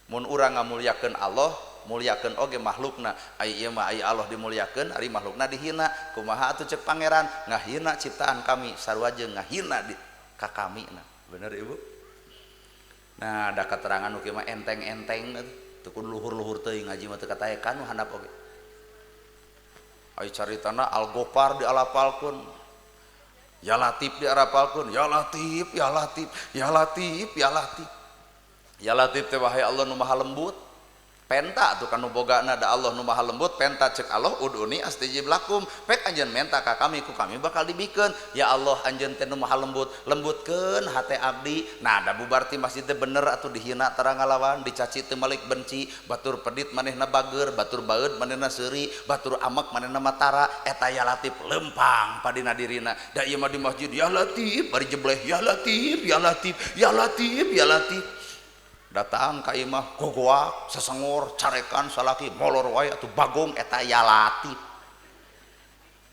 mun urang ngamulyakeun Allah mulyakeun oge makhlukna ai ieu mah ai Allah dimulyakeun ari makhlukna dihina kumaha atuh ceuk pangeran ngahina ciptaan kami sarua jeung ngahina di ka kamina bener ibu nah ada keterangan nu kieu mah enteng-enteng teu kudu luhur-luhur teuing ngaji mah teu kataekan nu handap oge ai caritana Al-Ghafar dialapalkeun ya Latif diarapalkeun ya Latif ya Latif ya Latif ya Latif ya Latif teh wahai Allah nu maha lembut penta tuh kanu bogana da Allah nu maha lembut penta cek Allah uduni astajib lakum pek anjeun menta ka kami ku kami bakal dibikeun ya Allah anjeun teh nu maha lembut lembutkeun hate abdi nah da bubar ti masjid teh bener atuh dihina tara ngalawan dicaci teu malik benci batur pedit manehna bageur batur baeud manehna seuri batur amek manehna matara eta ya Latif lempang padina dirina da ieu mah di masjid ya Latif bari jebleh ya Latif ya Latif ya Latif ya Latif datang ka imah gogoak sesengor carekan salaki molor wae atuh bagong eta ya Latif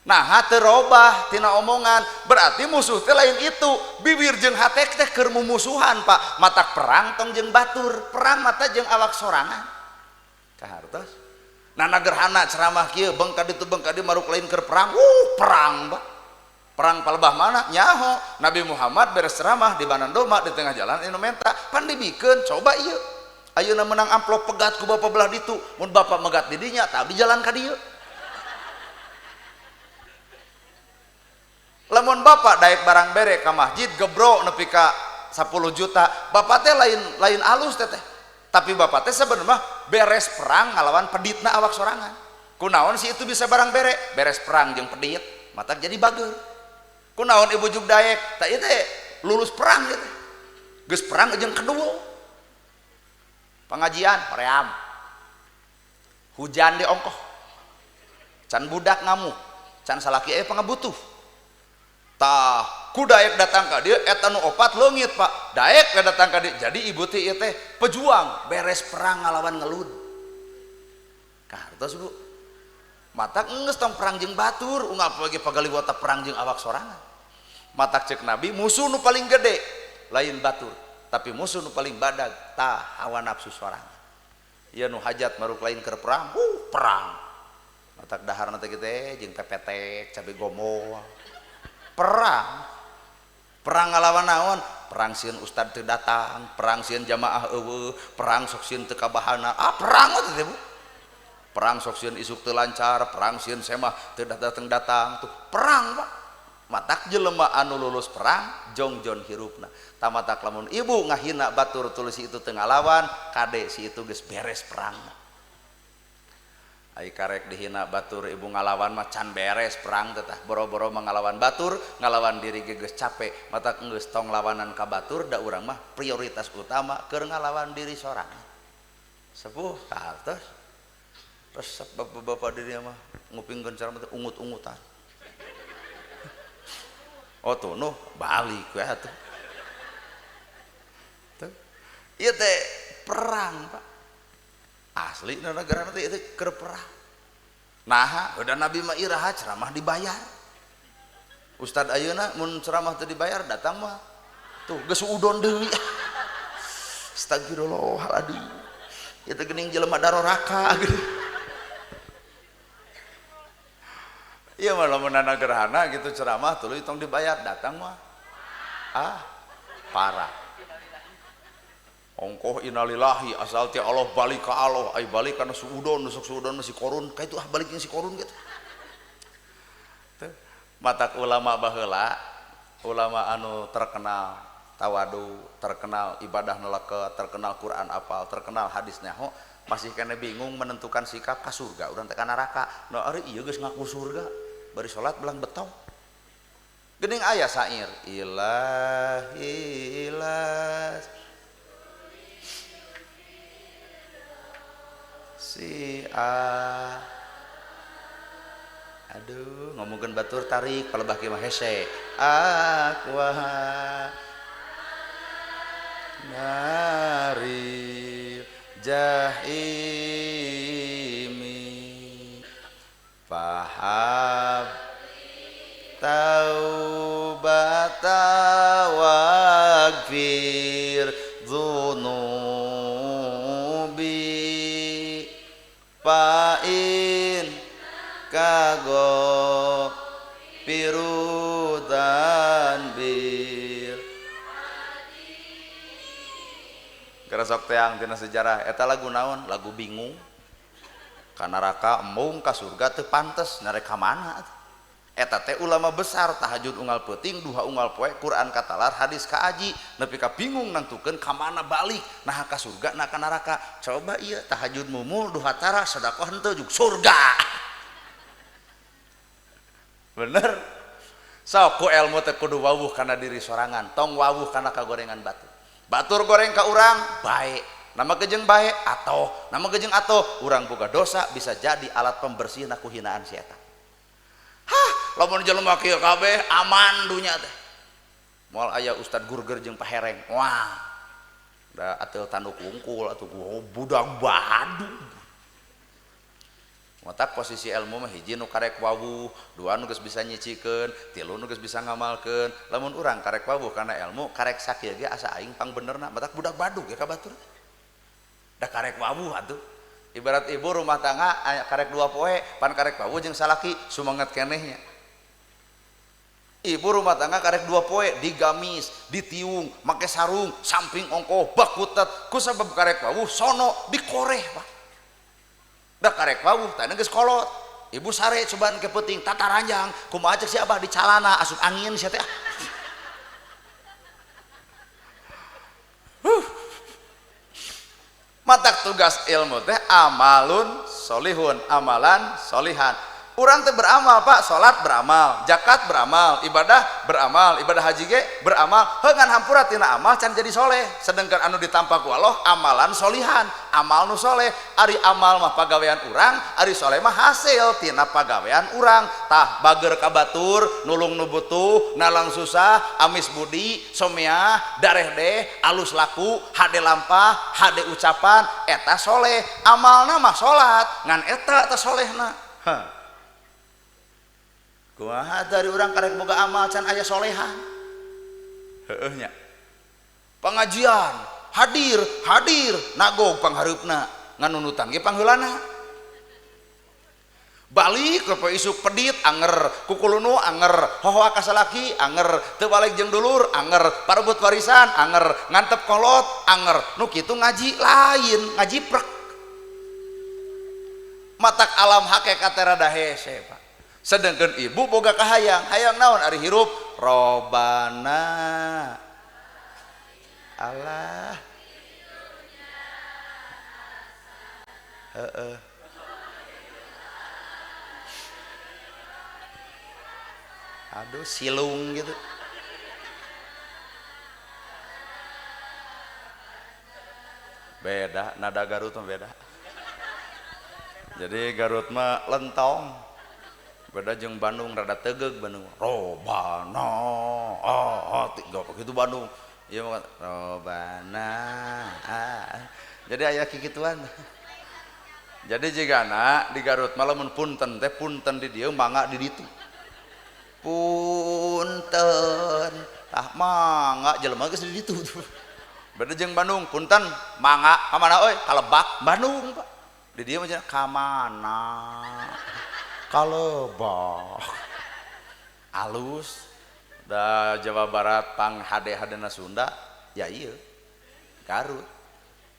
Nah hate robah tina omongan berarti musuh teh lain itu bibir jeung hate teh keur mumusuhan Pak matak perang tong jeung batur perang mata jeung awak sorangan kahartos nah gerhana ceramah kieu beung ka ditu beung ka dieu maruk lain keur perang perang Pak perang palebah mana nyaho Nabi Muhammad beres ceramah di Banandoma di tengah jalan anu menta pan dibikeun coba ieu ayeuna menang amplop pegat ku bapak belah ditu mun bapak megat di dinya tah di jalan ka dieu lamun bapak daek barang bere ka masjid gebro nepi ka 10 juta bapak teh lain alus teh tapi bapak teh sebenarnya beres perang ngalawan peditna awak sorangan kunaon si itu bisa barang bere beres perang jeung pedit mata jadi bager kunaon ibu juk daek tah ieu teh lulus perang gitu geus perang jeung kedua pengajian hoream hujan di ongkoh can budak ngamuk can salaki aya pangabutuh tah ku daek datang ka dieu eta nu opat leungit Pak daek datang ka dieu jadi ibu teh ieu teh pejuang beres perang ngalawan ngelud kahartos Bu matak geus tong perang jeung batur unggal lagi pagaliwata perang jeung awak sorangan matak ceuk Nabi musuh nu paling gede lain batur tapi musuh nu paling badag tah hawa nafsu sorangan ieu nu hajat maruk lain keur perang perang matak daharna teh kitu jeung tepetek cabe gomo perang ngalawan naon perang sieun ustad teu datang perang sieun jamaah eueuh perang sok sieun teu kabahana perang teh Bu perang sok sieun isuk teu lancar perang sieun semah teu datang tuh perang Pak matak jelema anu lulus perang jongjon hirupna tah matak lamun ibu ngahina batur tulis itu teu ngalawan kade si itu geus beres perangna ai karek dihina batur ibu ngalawan mah can beres perang teh tah boro-boro mangalawan batur ngalawan diri geus capek mata geus tong lawanan ka batur da urang mah prioritas utama keur ngalawan diri sorangan sepuh kahartos resep bapak-bapak diri mah ngupingkeun cara mah ungut-ungutan tuh noh balik we atuh tuh ieu teh perang Pak asli negara nanti itu keur perang nah udah Nabi mah iraha ceramah dibayar Ustad ayeuna mun ceramah teu dibayar datang mah tuh geus udon deui astagfirullahaladzim ieu teh geuning jelema daroraka gitu ieu mah lamun gerhana gitu ceramah tuluy tong dibayar datang mah parah ongkoh innalillahi asal ti Allah balik ka Allah ai balik kana suudon nusuk suudon masih korun ka itu baliknya si korun gitu matak ulama baheula ulama anu terkenal tawadu terkenal ibadah neleke terkenal Quran apal terkenal hadis nyaho masih kena bingung menentukan sikap ka surga urang teh ka neraka no ari ieu geus ngaku surga bari salat belang betong geuning aya sair ilahi aduh ngomongkeun batur tarik palebah kieu mah hese aqwa nari jahimi fahab taubata wagfir dzunubi pain kago pirudan bir gara sok teang tina sejarah eta lagu naon lagu bingung ka neraka embung ka surga teu pantes narek ka mana eta teh ulama besar tahajud unggal peuting duha unggal poe Quran katalar hadis kaaji nepi ka bingung nantukeun ka mana balik nah ka surga nah ka neraka coba ieu tahajud mumul duha tara sedekah henteu juk surga bener sok ku ilmu teh kudu wawuh kana diri sorangan tong wawuh kana kagorengan batur goreng ka urang bae nama gejeng bae atoh nama gejeng atoh urang boga dosa bisa jadi alat pembersih na kuhinaan si eta lamun jelema kieu kabeh aman dunya teh moal aya Ustad Gurger jeung pahereng wah da ateul tanduk wungkul atuh budak Badung mata posisi ilmu mah hiji nu karek wawuh, dua nu geus bisa nyicikeun, tilu nu geus bisa ngamalkeun. Lamun urang karek wawuh karena ilmu, karek sakieu ge asa aing pang benerna, mata budak badug ya ka batur. Da karek wawuh atuh. Ibarat ibu rumah tangga karek 2 poe, pan karek wawuh jeung salaki sumanget kenehnya. Ibu rumah tangga karek 2 poe digamis, ditiung, make sarung, samping ongkoh, bakutet, ku sabab karek wawuh sono dikoreh Pak. Da karek wawuh teh geus kolot. Ibu sare cobaan ke peuting tata ranjang, kumaha ceuk si Abah di calana asup angin sia teh. Matak tugas ilmu teh amalun solihun, amalan solihan. Urang teh beramal Pak, salat beramal, zakat beramal, ibadah beramal, ibadah haji ge beramal. Heungan hampura tina amal can jadi soleh. Sedengkan anu ditampa ku Allah amalan solihan, amal nu soleh. Ari amal mah pagawean urang, ari soleh mah hasil tina pagawean urang. Tah bager ka batur, nulung nu butuh, nalang susah, amis budi, someah, dareh alus laku, hade lampah, hade ucapan, eta soleh. Amalna mah salat, ngan eta teh solehna. Kumaha dari urang karek boga amal can aya solehan. Heueuh nya. Pengajian, hadir, nagog panghareupna, nganunutan ge pangheulana. Balik ke isuk pedit anger, kukulunu anger, hohoa ka salaki anger, teu balik jeung dulur anger, parebut warisan anger, ngantep kolot anger. Nu kitu ngaji lain, ngaji prek. Matak alam hakikat teh rada hese Pak. Sedangkan ibu boga kahayang, hayang naon ari hirup robana Allah aduh silung gitu. Beda nada Garut mah beda. Jadi Garut mah lentong, beda jeung Bandung rada tegeug. Bandung robana tinggal begitu Bandung ieu mah robana jadi aya kikituan. Jadi jigana di Garut mah lamun punten teh punten di dieu mangga di ditu punten tah mangga jelema geus di ditu. Beda jeung Bandung punten mangga ka mana euy ka Lebak Bandung Pak. Di dieu mah ka mana kalebak alus da Jawa Barat pang hade-hadena Sunda ya ieu Garut.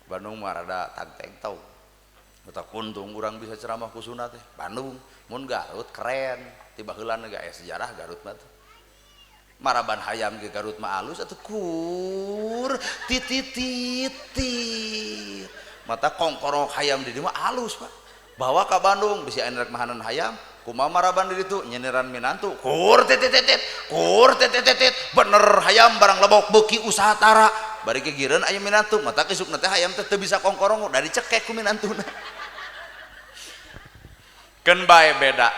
Bandung mah rada tagteng tau eta kuntung urang bisa ceramah ku Sunda teh Bandung. Mun Garut keren tiba heulana ge aya sejarah Garut mah teh. Maraban hayam ge Garut mah alus atuh kur tititit mata kongkorong hayam di dieu mah alus Pak. Bawa ke Bandung bisa enerek mahanan hayam kumaha maraban di ditu nyeniran minantu kur tititit bener hayam barang lebok beuki usaha tara bari kegireun aya minantu mata kesukna teh hayam teh teu bisa kongkorong dari cekek ku minantuna. Keun bae beda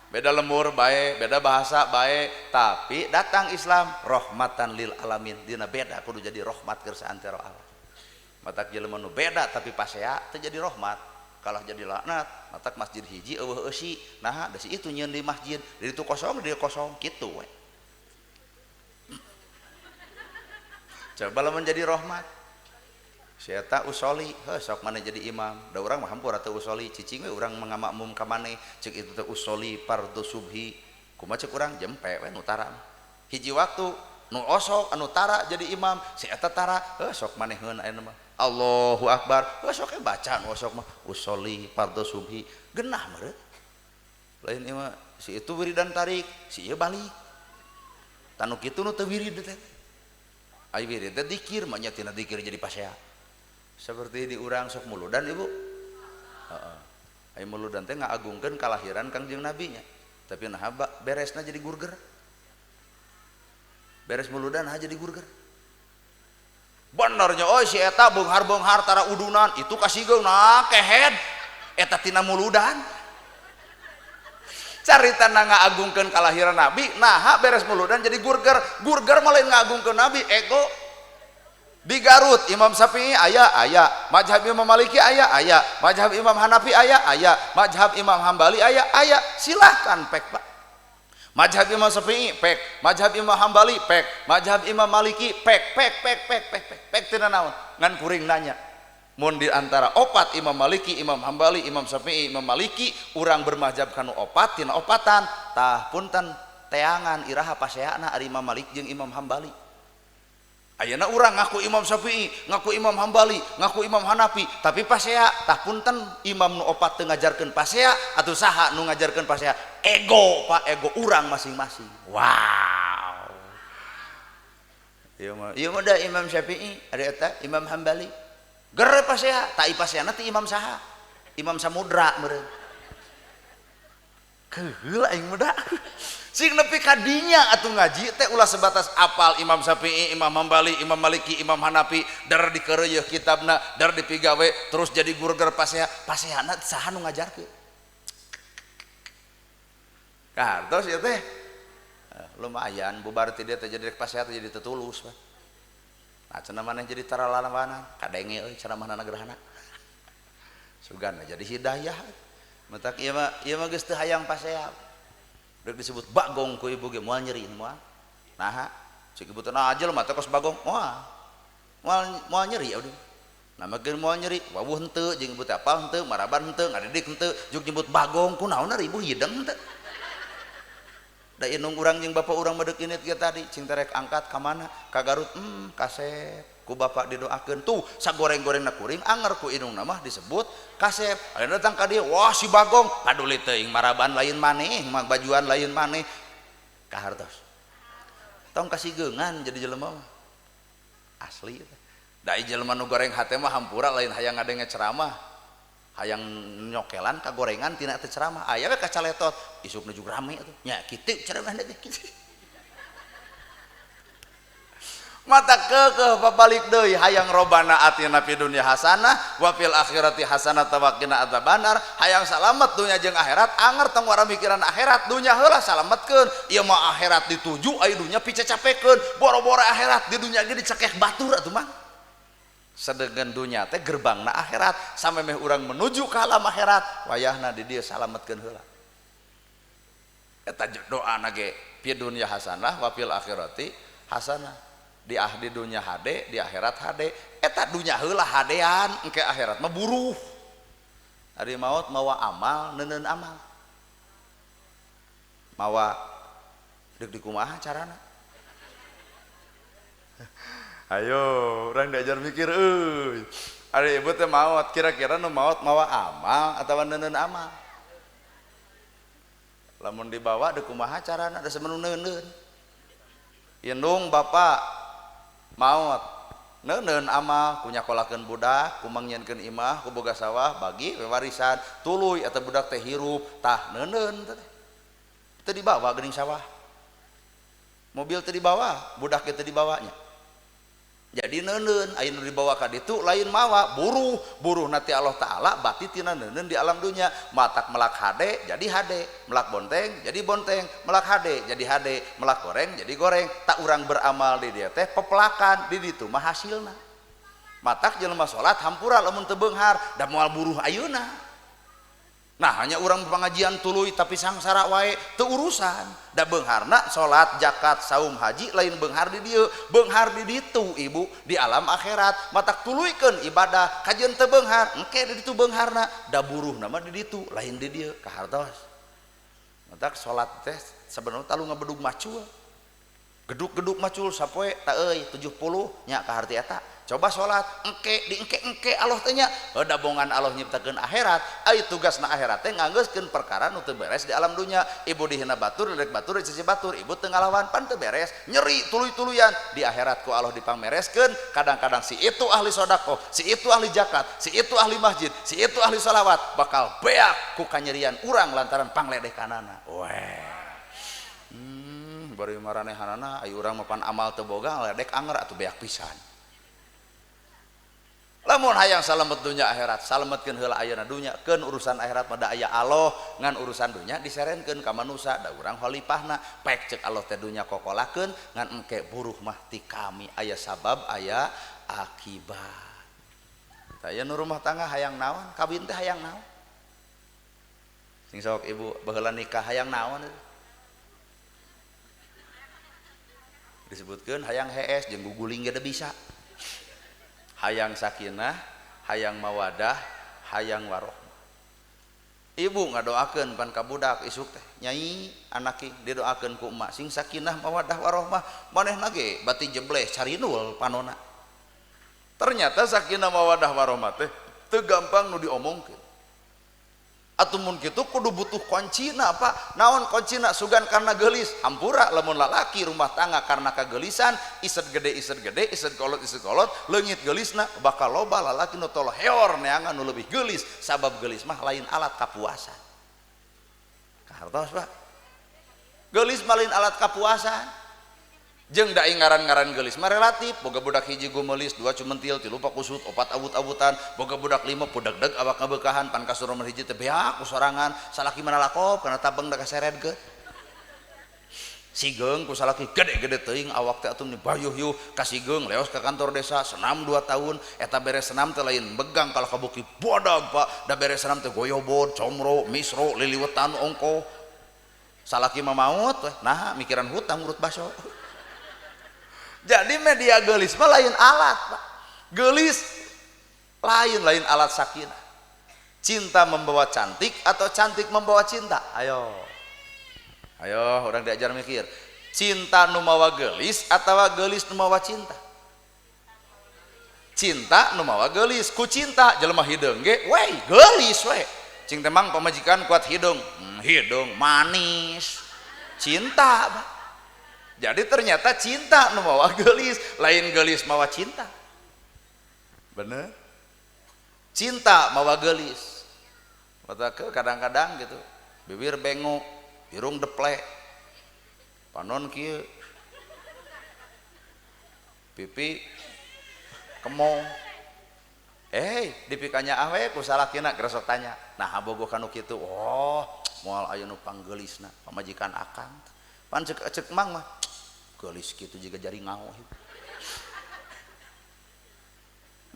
beda lemur bae beda bahasa bae tapi datang Islam rahmatan lil alamin dina beda kudu jadi rahmat keur saantero alam. Matak jelema nu beda tapi pasea teu jadi rahmat kalah jadi laknat. Matak masjid hiji eueuh eusi nah da si itu nyieun di masjid di ditu kosong di dieu kosong kitu we. Coba lamun jadi rahmat si eta usoli sok maneh jadi imam da urang mah hampura teu usoli cicing we urang mangamakmum ka maneh ceuk itu teh usoli fardhu subhi kumaha ceuk urang jempe we nu tara hiji waktu nu osok anu tara jadi imam si eta tara sok maneheun ayeuna mah Allahu Akbar sok baca nu osok mah usoli fardhu subhi geunah meureun lain ieu mah si itu wiridan tarik si ieu balik tanu kitu nu teu wirid teh ai wirid teh zikir mah nya tina zikir jadi pasea seperti di urang sok muludan ibu ai muludan teh ngagungkeun kalahiran Kangjeng Nabi nya tapi nah beresna jadi gurger beres muludan jadi gurger benernya si eta beunghar tara udunan itu kasih nah kehead eta tina muludan carita ngagungkeun kalahiran Nabi nah beres muludan jadi gurger malah ngagungkeun Nabi ego Di Garut Imam Syafi'i aya, mazhab Imam Maliki aya, mazhab Imam Hanafi aya, mazhab Imam Hambali aya, silahkan pek Pak. Mazhab Imam Syafi'i pek, mazhab Imam Hambali pek, mazhab Imam Maliki pek tina naon ngan kuring nanya mun di antara opat Imam Maliki, Imam Hambali, Imam Syafi'i, Imam Maliki urang bermazhab kanu opat tina opatan tah punten teangan iraha paseana ari Imam Malik jeung Imam Hambali. Ayeuna urang ngaku Imam Syafi'i, ngaku Imam Hambali, ngaku Imam Hanafi, tapi pasea tah punten imam nu opat teu ngajarkeun pasea atuh saha nu ngajarkeun pasea? Ego, Pak, ego urang masing-masing. Wow. Ieu mah da Imam Syafi'i, ari eta Imam Hambali. Gere pasea, tai paseana teh Imam saha? Imam Samudra meureun. Keheul aing mah da. Sing nepi kadinya atuh ngaji teh ulah sebatas apal Imam Syafi'i, Imam Hambali, Imam Maliki, Imam Hanafi, dar dikeureuh kitabna, dar dipigawe terus jadi guru ger paseana saha nu ngajarkeun. Kartos ieu teh lumayan bubar ti dieu teh jadi pasea teh jadi tetulus, Pak. Nah cenah maneh jadi taralawana, kadenge euy ceramahna gerahana. Sugan jadi hidayah. Matak ieu mah geus teu hayang pasea. Dek disebut bagong ku ibu ge moal nyeri moal. Nah, cik ibu teh najel mah teh kos bagong moal nyeri ya udah. Nah mageun moal nyeri, wawuh henteu jeung ibu teh apal henteu, maraban henteu, ngadidik henteu, juk nyebut bagong kunaon ibu hideng henteu. Da inung urang jeung bapak urang medek init ge tadi, cing terek angkat ka mana? Ka Garut, kasep. Ku bapak didoakeun tuh sagoreng-gorengna kuring anger ku indungna mah disebut kasep. Aya datang ka dieu, wah si bagong paduli teuing maraban lain maneh, bajuan lain maneh. Kahartos. Tong kasih geungan jadi jelema mah. Asli. Da jelema nu goreng hate mah hampura lain hayang ngadenge ceramah. Hayang nyokelan ka gorengan tina teh ceramah. Aya we kacaletot, isuk nuju rame atuh. Nya kitu ceramahna teh kitu. Mata kekeh babalik deui hayang robana atina fi dunya hasanah wa fil akhirati hasanah wa qina adzabannar. Hayang salamet dunya jeung akhirat, anger tong wara mikiran akhirat, dunya heula salametkeun. Ieu mah akhirat dituju aya dunya picacapekeun. Boro-boro akhirat di dunya ge dicekek batur atuh mah. Sedengkeun dunya teh gerbangna akhirat, samemeh urang menuju ka alam akhirat, wayahna di dieu salametkeun heula. Eta doana ge fi dunya hasanah wa fil akhirati hasanah. Di dunya hade, di akhirat hade. Eta dunya heula hadean, engke akhirat mah buruh. Ari maot mawa amal, neuneun amal. Mawa deuk di kumaha carana? Ayo, urang diajar mikir euy. Ari ibu teh maot, kira-kira nu maot mawa amal atawa neuneun amal? Lamun dibawa deuk kumaha carana? Da semeneu neuneun. Indung bapak maot neuneun amal ku nyakolakeun budak, ku mangnyeunkeun imah, ku boga sawah, bagi warisan, tuluy eta budak teh hirup, tah neuneun teh. Teu dibawa geuning sawah. Mobil teu dibawa, budak teh dibawanya. Jadi neuneun aya nu dibawa ka ditu lain mawa, buruh nanti Allah taala bati tina neuneun di alam dunya. Matak melak hade jadi hade, melak bonteng jadi bonteng, melak hade jadi hade, melak goreng jadi goreng. Tak urang beramal di dieu teh pepelakan di ditu mah hasilna. Matak jelema salat hampura lamun teu beunghar, da moal buruh ayeuna. Nah hanya urang pengajian tuluy tapi sangsara wae teu urusan. Da beungharna salat, zakat, saum, haji lain beunghar di dieu, beunghar di ditu ibu di alam akhirat. Matak tuluykeun ibadah kajian teu beunghar, engke di ditu beungharna, da buruhna mah di ditu lain di dieu kahartos. Matak salat teh sabenerna talu ngabedug macul. Geduk-geduk macul sapoe ta euy 70 nya ka harti eta. Coba sholat engke di engke Allah teh nya dabongan Allah nyiptakeun akhirat. Ai tugasna akhirat teh nganggeuskeun perkara nu teu beres di alam dunya. Ibu dihina batur rek batur cicing batur, ibu teu ngalawan pan teu beres, nyeri tuluy-tuluyan. Di akhirat ku Allah dipamereskeun. Kadang-kadang si itu ahli sedekah, si itu ahli zakat, si itu ahli masjid, si itu ahli shalawat bakal beak ku kanyerian urang lantaran pangledekanana. Weh. Bari maranehanana ai urang mah pan amal teu boga ledek anger atuh beak pisan. Lamun hayang salamet dunya akhirat, salametkeun heula ayeuna dunya, keun urusan akhirat mah da aya Allah, ngan urusan dunya diserenkeun ka manusia, da urang khalifahna, pek ceuk Allah teh dunya kokolakeun, ngan engke buruh mah ti kami, aya sabab aya akibat. Saya nu rumah tangga hayang naon, kawin teh hayang naon. Sing sok ibu baheula nikah hayang naon. Disebutkeun hayang hees jeung guguling ge bisa. Hayang sakinah, hayang mawadah, hayang warohmah. Ibu ngadoakeun pan ka budak isuk teh, nyai anaki didoakeun ku emak sing sakinah mawadah warohmah, manehna ge bati jebleh carinul panona. Ternyata sakinah mawadah warohmah teh teu gampang nu diomongkeun. Atuh mun kitu kudu butuh kuncina apa? Naon kuncina sugan karena geulis. Hampura lamun lalaki rumah tangga karena kagelisan, ised gede, ised kolot, leungit geulisna bakal loba lalaki nu tolo heor neangan nu leuwih geulis. Sabab geulis mah lain alat kapuasan. Kahartos, Pak. Geulis mah lain alat kapuasan. Jeung da ngaran-ngaran geulis mah relatif. Boga budak hiji gumelis, dua cumentil, tilu pakusut, opat awut-awutan, boga budak lima pudeg-deg awak ngabeukahan pan kasur nomor hiji teh beak kusorangan, salaki mana lakop kana tabeng da kaseredkeun. Sigeung ku salaki gede-gede teuing awak teh atuh bayuh-yuh ka sigeung leos ka kantor desa senam 2 tahun eta beres senam teh lain begang kalau kabuki bodag Pak, da beres senam teh goyobod, comro, misro, liliwetan ongko. Salaki mah maot weh, nah mikiran hutang urut baso. Jadi media geulis mah lain alat, Pak. Geulis lain alat sakinah. Cinta membawa cantik atau cantik membawa cinta? Ayo orang diajar mikir. Cinta nu mawa geulis atau geulis nu mawa cinta? Cinta nu mawa geulis. Ku cinta jelema hideung ge, wey geulis we. Cing temang pamajikan kuat hidung, hidung manis. Cinta, Pak. Jadi ternyata cinta nu mawa geulis, lain geulis mawa cinta. Bener? Cinta mawa geulis. Mata ke kadang-kadang gitu, bibir bengok, irung deplek, panon kieu, pipi kemong. Dipikanya awe ku salakina gresok tanya. Nah bogoh kanu kitu, oh moal aya nu panggeulisna, pamajikan akang. Pan cek mang mah geulis kitu juga jari ngao.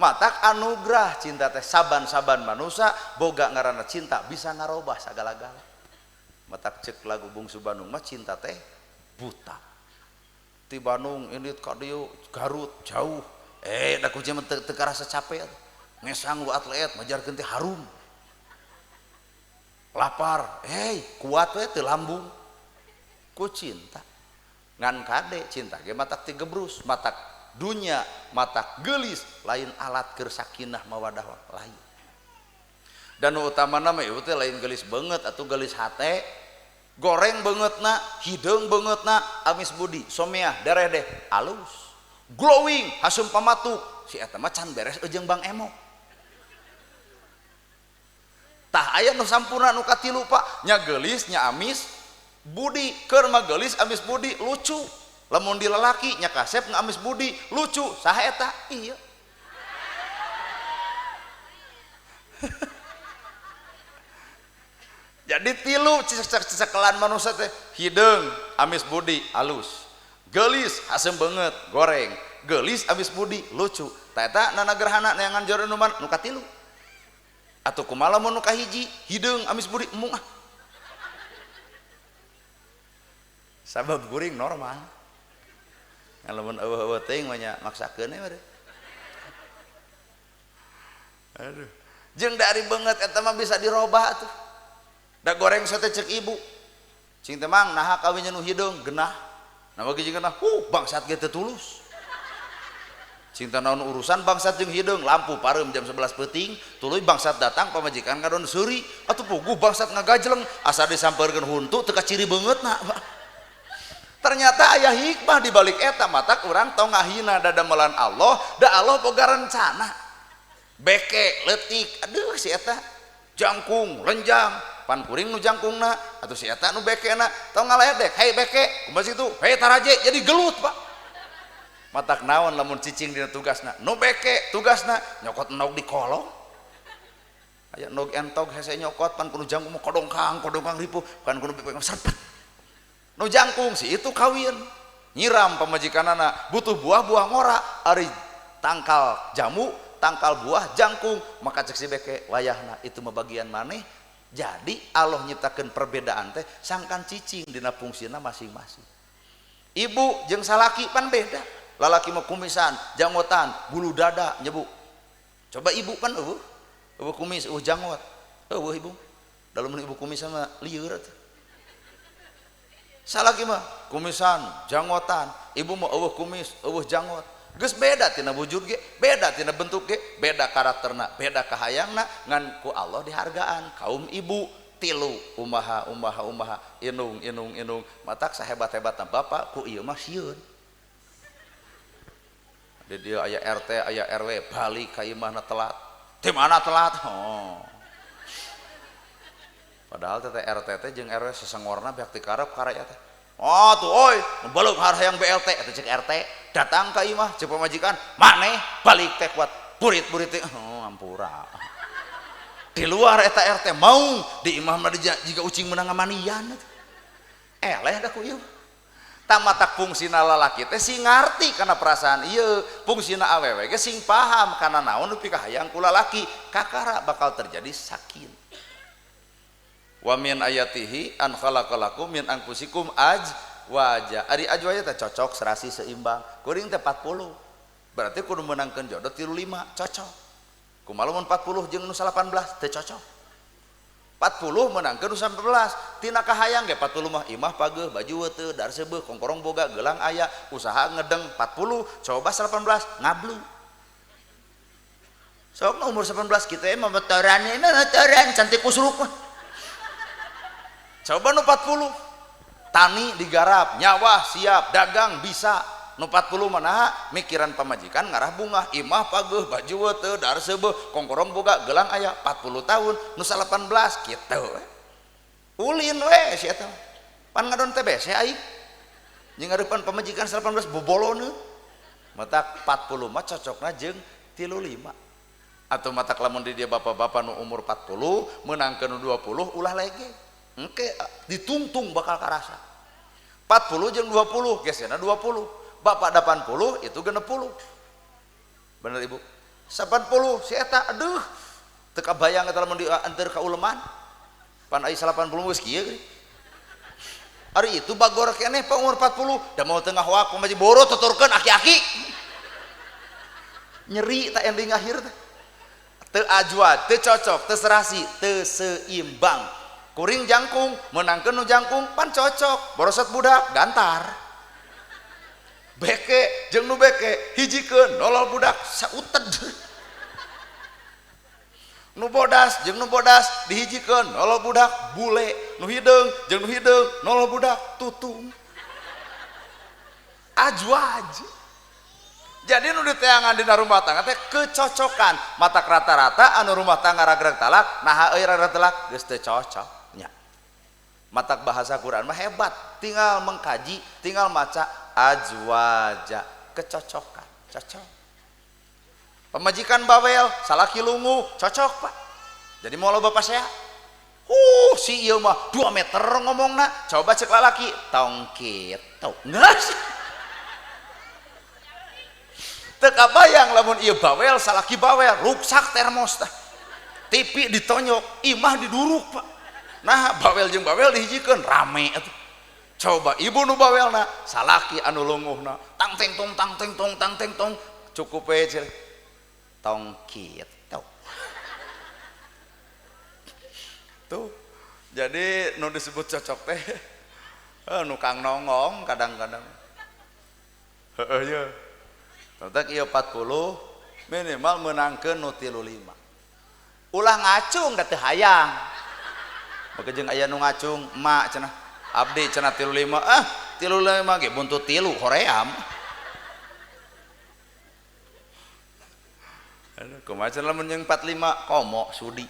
Matak anugerah cinta teh saban-saban manusia boga ngaranna cinta bisa ngarobah sagala-gala. Matak cek lagu bungsu Bandung mah cinta teh buta. Ti Bandung ini ka dieu Garut jauh. Da ku mah teu karasa capek. Ngesang lu atlet majarkeun teh harum. Lapar, kuat we teu lambung. Ku cinta. Ngan kade cinta ge matak ti gebrus, matak dunya, matak geulis, lain alat keur sakinah mawadah lain. Dan utamana mah ieu teh lain geulis beungeut atuh geulis hate, goreng beungeutna, hideung beungeutna, amis budi, someah, daredeh, alus, glowing, hasum pamatuk, si eta mah can beres jeung Bang Emo. Tah aya nu sampurna nu katilu Pak, nya geulis, nya amis, budi keur mah geulis amis budi lucu. Lamun di lalaki nya kasep ngamis budi lucu. Saha eta? Iya. Jadi tilu cecekelan manusia teh hideung amis budi alus, geulis asem beungeut goreng, geulis amis budi lucu. Tah eta nana gerhana neangan jero nu katilu. Atuh kumaha lamun nu kahiji hideung amis budi emung ah. Sabab guring normal. Lamun eueuh-eueuh teuing mah nya maksakeun we mah. Aduh. Jeung dari beungeut eta mah bisa dirobah atuh. Da goreng sate cek ibu. Cing teh mang naha kawin nu hideung genah. Nah bagi jeung genah, bangsat ge teu tulus. Cinta naon urusan bangsat jeung hideung lampu pareum jam 11 peuting, tuluy bangsat datang pamajikan ngadon seuri, atuh puguh bangsat ngagajleng asa disampeurkeun huntu teu kaciri beungeutna. Ternyata aya hikmah di balik eta matak urang tong ngahina dadamelan Allah, da Allah boga rencana. Beke, leutik, aduh si eta jangkung, lenjang, pan kuring nu jangkungna, atuh si eta nu bekena tong ngaledek, hei beke, kumaha situ, hei taraje, jadi gelut Pak. Matak naon lamun cicing dina tugasna, nu beke tugasna nyokot enog di kolong. Aya enog entog hese nyokot pan kudu jangkung kodongkang ripuh, pan kudu bepeng serpet. Nu jangkung si itu kawin nyiram pamajikanana butuh buah-buah ngora ari tangkal jamu, tangkal buah, jangkung, maka cek si beke wayahna itu mah bagian maneh. Jadi Allah nyiptakeun perbedaan teh sangkan cicing dina fungsina masing-masing. Ibu jeung salaki pan beda. Lalaki mah kumisan, janggotan, bulu dada nyebu. Coba ibu kan eueuh kumis, eueuh janggot. Eueuh ibu. Dalam ibu kumis sama lieur atuh. Salaki mah kumisan, janggotan, ibu mah eueuh kumis, eueuh janggot. Geus beda tina wujud ge, beda tina bentuk ge, beda karakterna, beda kahayangna, ngan ku Allah dihargaan. Kaum ibu tilu umaha inung matak sahebat-hebatna bapak ku ieu mah sieun. Di dieu aya RT aya RW balik ka imahna telat. Di mana telat? Oh. Padahal teh RT teh jeung RW sesengorna beak ti karep karaya teh. Oh tuh oi, beuleum hayang BLT eta cek RT datang ka imah cek pamajikan, maneh balik teh kuat burit-burit teh. Oh ampura. Di luar eta RT mau di imah mah jika ucing menang amanian. Eleh dah ku ieu. Tamatak fungsina lalaki teh sing ngarti kana perasaan ieu, fungsina awewe ge sing paham kana naon nu pikahayang ku lalaki, kakara bakal terjadi sakin. Wa min ayatihi an khalaqalakum min anfusikum azwaja. Ari azwaja teh cocok serasi seimbang. Kuring teh 40. Berarti kudu meunangkeun jodoh 35 cocok. Kumaha mun 40 jeung nu 18 teh cocok. 40 meunangkeun nu 19. Tina kahayang ge 40 mah imah pageuh, baju weuteuh, dar seubeuh, kongkorong boga, gelang aya, usaha ngedeng 40, coba 18 ngablu. Sok umur 18 kita mah motoran cantik kusruk mah. Coba nu 40 tani digarap, nyawa siap, dagang bisa. Nu 40 mana mikiran pamajikan ngarah bunga, imah pageuh, baju weuteuh, dar seubeuh, kongkorong boga, gelang aya 40 tahun, nu 18 kitu. Ulin we si eta. Pan ngadon TBC aing. Jeung ngarepan pamajikan 18 boboloneun. Matak 40 mah cocokna jeung 35. Atau matak lamun di dia bapak-bapak nu umur 40 meunangkeun nu 20 ulah lege. Engke ditungtung bakal karasa 40 jeung 20 gesena 20 bapak 80 itu 60 bener ibu 80 si eta aduh teu kabayang eta lamun dianteur ka uleman pan aya 80 geus kieu ari itu bagor keneh pa umur 40 da mau tengah waku maji boro tuturkeun aki-aki nyeri tak ending akhir teu ajwa teu cocok teu serasi teu seimbang. Kuring jangkung menangkeun nu jangkung pan cocok borosot budak gantar beke jeung nu beke hijikeun nolol budak sauted nu bodas jeung nu bodas dihijikeun nolol budak bule nu hideung jeung nu hideung nolol budak tutung ajwaj. Jadi nu diteangan dina rumah tangga teh kecocokan matak rata-rata anu rumah tangga ragreg talak nah euy ragreg talak geus teu cocok. Matak bahasa Quran mah hebat, tinggal mengkaji, tinggal maca azwaja, kecocokan, cocok. Pemajikan bawel, salaki lungu, cocok pak. Jadi mau loba pasea, si ieu mah 2 meter ngomongna, coba cek lalaki, tong kitu, ngas. Teu kabayang lamun ieu bawel, salaki bawel, ruksak termos tah. TV ditonyok, imah diduruk pak. Nah bawel jeung bawel dihijikeun rame atuh. Coba ibu nu bawelna salaki anu lunguhna tang teng tong cukup we cenah tong kitu. Tuh jadi nu disebut cocok teh nu kang nongong kadang-kadang heeh ye tetep ieu 40 minimal meunangkeun nu 35 ulah ngacung da teu hayang. Maka jeung aya nu ngacung emak cenah abdi cenah 35 35 ge buntut 3 hoream aduh kumaha cenah lamun jeung 45 komo sudi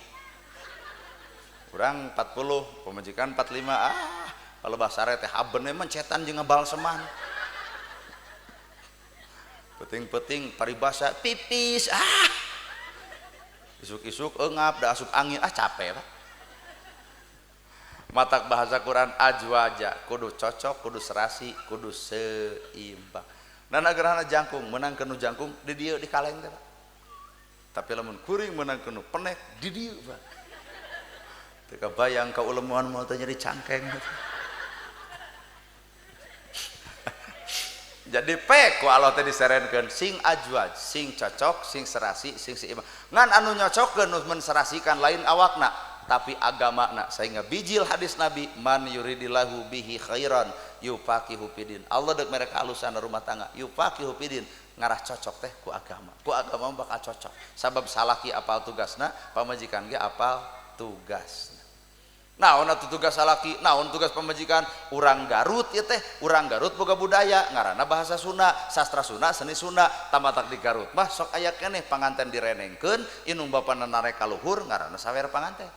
urang 40 pemajikan 45 kalau basare teh haben emang cetan jeung ngabalseman peting-peting paribasa pipis isuk-isuk eungap da asup angin capek pak. Matak bahasa Quran ajwaja kudu cocok kudu serasi kudu seimbang Nana gerhana jangkung menang kenu jangkung di dieu di kaleng teh. Tapi lamun kuring menang kenu penek di dieu Pak. Teu kabayang ka ulemuan mau teh jadi cangkeng. Jadi pek ku Allah teh diserenkeun sing ajwaj, sing cocok, sing serasi, sing seimbang. Ngan anu nyocokeun nu menserasikan lain awakna, tapi agamana sehingga bijil hadis Nabi man yuridillahu bihi khairan yufaqihu fidin. Allah deuk mere kahalusan rumah tangga yufaqihu fidin ngarah cocok teh ku agama. Ku agama bakal cocok. Sabab salaki apal tugasna, pamajikan ge apal tugasna. Naon atuh tugas salaki, naon tugas pamajikan? Urang Garut ieu teh, urang Garut boga budaya, ngaranna bahasa Sunda, sastra Sunda, seni Sunda. Tamatak di Garut mah sok aya keneh panganten direnengkeun, inung bapana narek ka luhur ngaranna sawer panganten.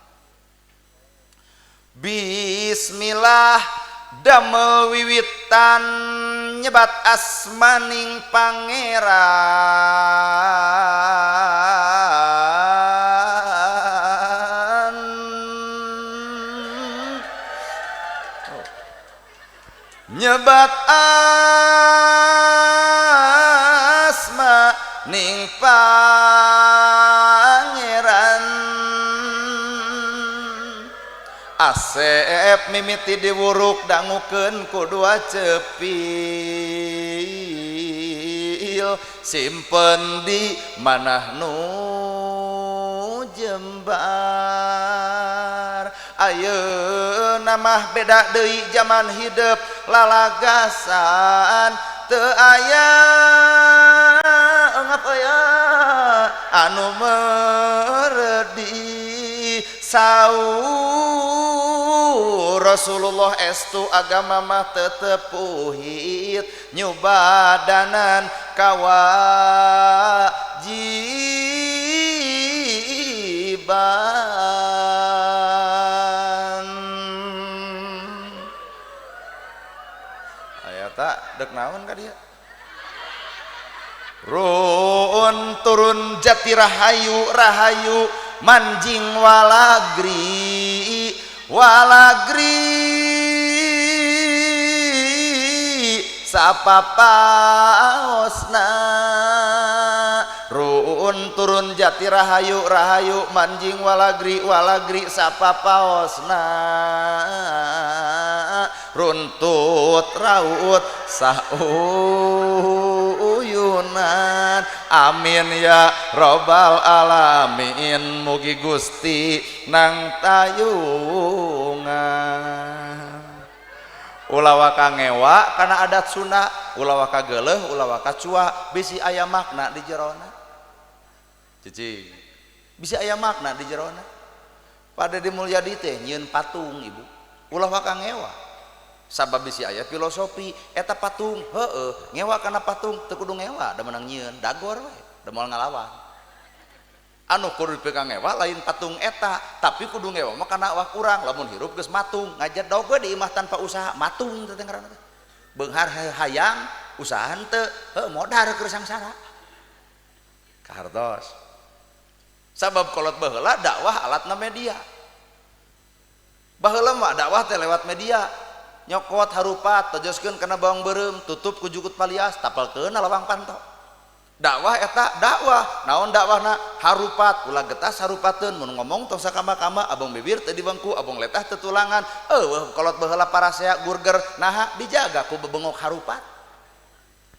Bismillah damel wiwitan nyebat asmaning pangeran nyebat asmaning pangeran Asep mimiti diwuruk dangukeun ku dua cepil simpen di manah nu jembar ayeuna mah beda deui zaman hidup lalagasan teu aya ngapaya anu meredi Rasulullah estu agama mah tetepuhit nyubadanan kawajiban aya tak dek naon ka dieu ruun turun jati rahayu rahayu manjing walagri sapapaosna ruun turun jati rahayu rahayu manjing walagri walagri sapapaosna runtut raut sauyunan amin ya robbal alamin mugi Gusti nang tayungan ulah waka ngewa kana adat Sunda ulah waka geuleuh ulah waka cua bisi aya makna di jerona cicing bisi aya makna di jerona pada di Mulyadi teh nyieun patung ibu ulah waka ngewa sabab bisi aya filosofi eta patung heueuh ngewa kana patung teu kudu ngewa da meunang nyieun dagor we da moal ngalawan anu kudu dipegang ngewa lain patung eta tapi kudu ngewa mah kana awak urang lamun hirup geus matung ngajak dogo di imah tanpa usaha matung teh ngaranna teh beunghar hayang usaha henteu heuh modal keur sangsara kahartos sabab kolot baheula dakwah alatna media baheula mah dakwah teh lewat media nyokot harupat tojoskeun kana bawang beureum tutup ku jukut palias tapalkeun lawang panto dakwah eta dakwah naon dakwahna harupat ulah getas harupateun mun ngomong tong sakama-kama abang bibir teu di bangku abang letah teu tulangan eueuh kolot baheula parasea gurger naha dijaga ku bebengok harupat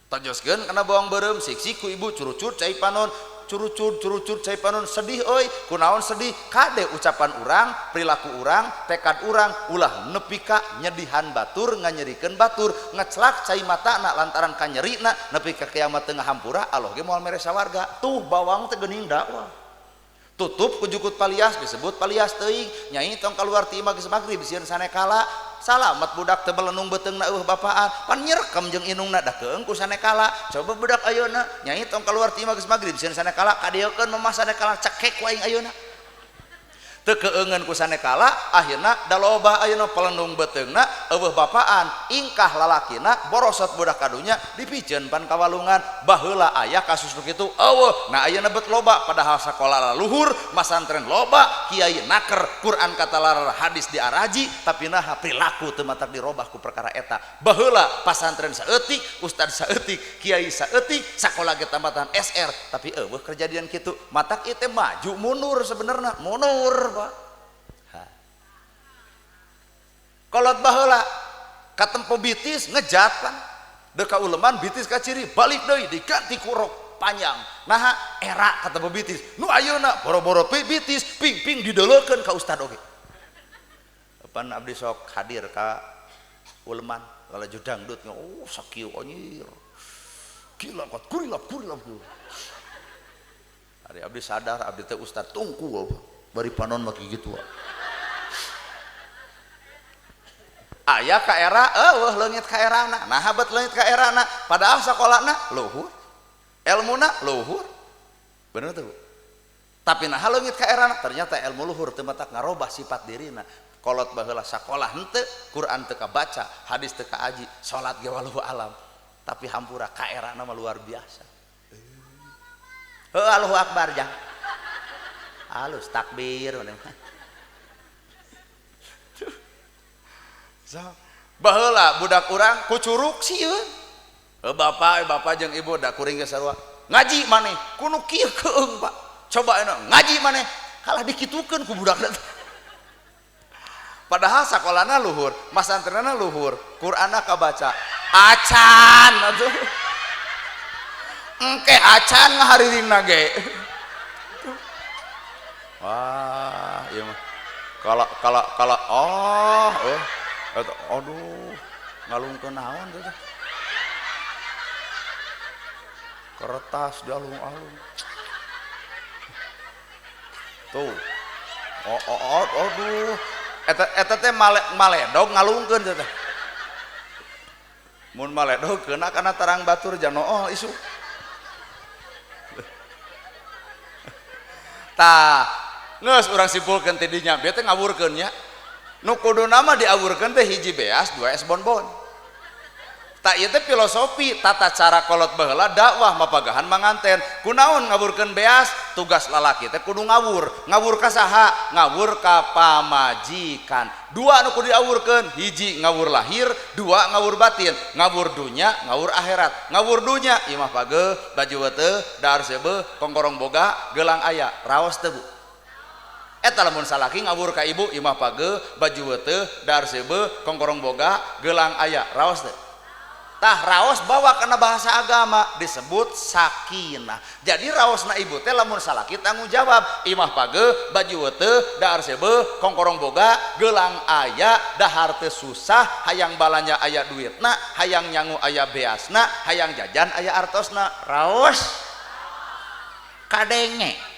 tojoskeun kana bawang beureum sik-sik ku ibu curucut cai panon curucut cai panon sedih euy kunaon sedih kade ucapan urang perilaku urang tekad urang ulah nepi ka nyedihan batur nganyerikeun batur ngeclak cai matana lantaran kanyerina nepi ka kiamat teu ngahampura Allah ge moal mere sawarga tuh bawang teh geuning dakwah tutup ku jukut palias disebut palias teuing nyai tong kaluar ti imah geus magrib sieun sanekala salamet budak teu belenung beteungna eueuh bapaan pan nyerkem jeung inungna da keung ku sanekala coba budak ayeuna nyai tong kaluar ti imah geus magrib sieun sanekala kadiekeun mamah sanekala cekek ku aing ayeuna teu keungeun ku sanekala akhirna da loba ayeuna pelenung beteungna eueuh bapaan ingkah lalakina borosot budak kadunya dipikeun pan kawalungan baheula aya kasus nu kitu eueuh. Nah ayeuna bet loba padahal sakola luhur masantren loba kiai naker Quran kata larar hadis diaraji tapi naha perilaku teu matak dirobah ku perkara eta. Baheula pasantren saeutik ustad saeutik kiai saeutik sakola ge tambatan SR tapi eueuh kejadian kitu matak ieu teh maju mundur sebenarnya mundur Pak. Kolot baheula katempo bitis ngejat kan deka uleman bitis ka ciri balik deui diganti ku rok panjang nah era katempo bitis nu ayeuna boro-boro bitis ping-ping dideulekeun ka ustad oge pan abdi sok hadir ka uleman lalaju dangdut oh sakieu anjir gila kot kurilap ari abdi sadar abdi teh ustad tungkul bari panon mah kitu aya ka era leungit ka erana nah habat leungit ka erana padahal sakolana luhur ilmuna luhur bener tuh tapi nah leungit ka erana ternyata ilmu luhur teu matak ngarobah sifat dirina. Kolot baheula sakolah henteu Quran teu kabaca hadis teu kaaji salat ge wallahu alam tapi hampura ka erana mah luar biasa Allahu akbar jang halus takbir baheula budak urang ku curug sieun bapak jeung ibu da kuring ge sarua ngaji maneh kudu kieu keung Pak coba enak ngaji maneh kalah dikitukeun ku budak padahal sakolana luhur masantrenna luhur Qur'anna kabaca acan atuh engke acan ngahariringna ge wah ieu mah kalau aduh ngalungkeun naon teh kertas di alung-alung tuh aduh eta teh maledog ngalungkeun teh mun maledog keuna kana tarang batur janoh isu tah geus urang simpulkeun ti dinya bieu teh ngawurkeun nya nu kudu nama diawurkeun teh hiji beas dua es bonbon tak ieu teh filosofi tata cara kolot baheula dakwah mapagahan manganten kunaon ngawurkeun beas tugas lalaki teh kudu ngawur ka saha ngawur ka pamajikan dua nu kudu diawurkeun hiji ngawur lahir dua ngawur batin ngawur dunya ngawur akhirat ngawur dunya imah page baju teu daar seubeuh kongkorong boga gelang aya raos teu Bu eta lamun salaki ngawur ka ibu imah page baju teu daar seubeuh kongkorong boga gelang aya raos teu tah raos bawa kana bahasa agama disebut sakinah jadi raosna ibu teh lamun salaki tanggung jawab imah page baju teu daar seubeuh kongkorong boga gelang aya dahar teu susah hayang balanja aya duitna hayang nyangu aya beasna hayang jajan aya artosna raos kadenge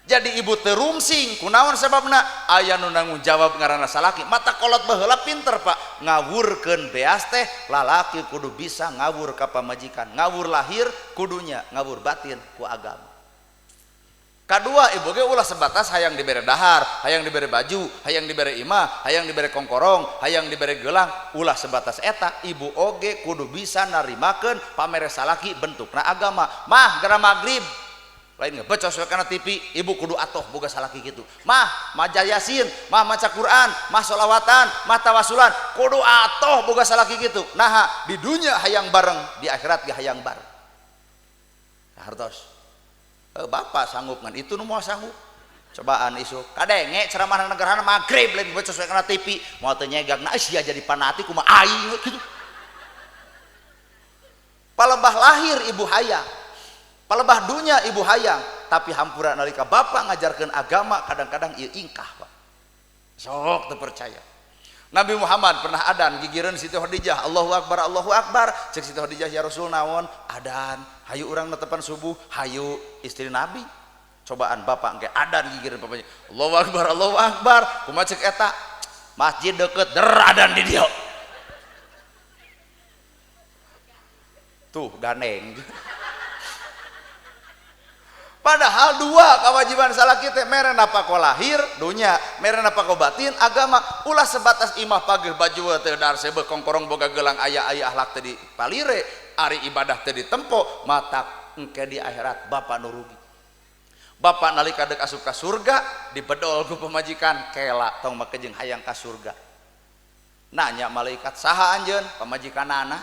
jadi ibu terumsing kunaon sababna aya nu nanggung jawab ngaranna salaki mata kolot baheula pinter Pak ngawurkeun beas teh lalaki kudu bisa ngawur ka pamajikan ngawur lahir kudunya ngawur batin ku agama kadua ibu ge ulah sebatas hayang dibere dahar hayang dibere baju hayang dibere imah hayang dibere kongkorong hayang dibere gelang ulah sebatas eta ibu oge kudu bisa narimakeun pamere salaki bentukna agama mah gara magrib lain ngebecos we kana TV ibu kudu atoh boga salaki kitu mah maca yasin mah maca Quran mah sholawatan mah tawasulan kudu atoh boga salaki kitu nah di dunya hayang bareng di akhirat ge hayang bareng hartos bapak sanggup ngan itu nu moal sanggup cobaan isu kadenge ceramah negarana magrib lain becos we kana TV moal teu nyegagna sia jadi panati kumaha aing kitu palebah lahir ibu hayang palebah dunya ibu hayang tapi hampura nalika bapak ngajarkeun agama kadang-kadang ieu ingkah Pak sok teu percaya Nabi Muhammad pernah adan gigireun Siti Khadijah Allahu akbar cek Siti Khadijah ya Rasul naon adan hayu urang netepan subuh hayu istri Nabi cobaan bapak engke adan gigireun papanya Allahu akbar kumaha cek eta masjid deket adan di dieu tuh ganeng Padahal dua kewajiban salaki teh mere napa ko lahir dunya, mere napa ko batin agama. Ulah sebatas imah pageuh baju teu dar sebeuh kongkorong boga gelang aya akhlak teh dipalire, ari ibadah teh ditempo, mata engke di akhirat bapa nu rugi. Bapa nalika deuk asup ka surga dibedol ku pamajikan kela tong make jeung hayang ka surga. Nanya malaikat saha anjeun pamajikanana,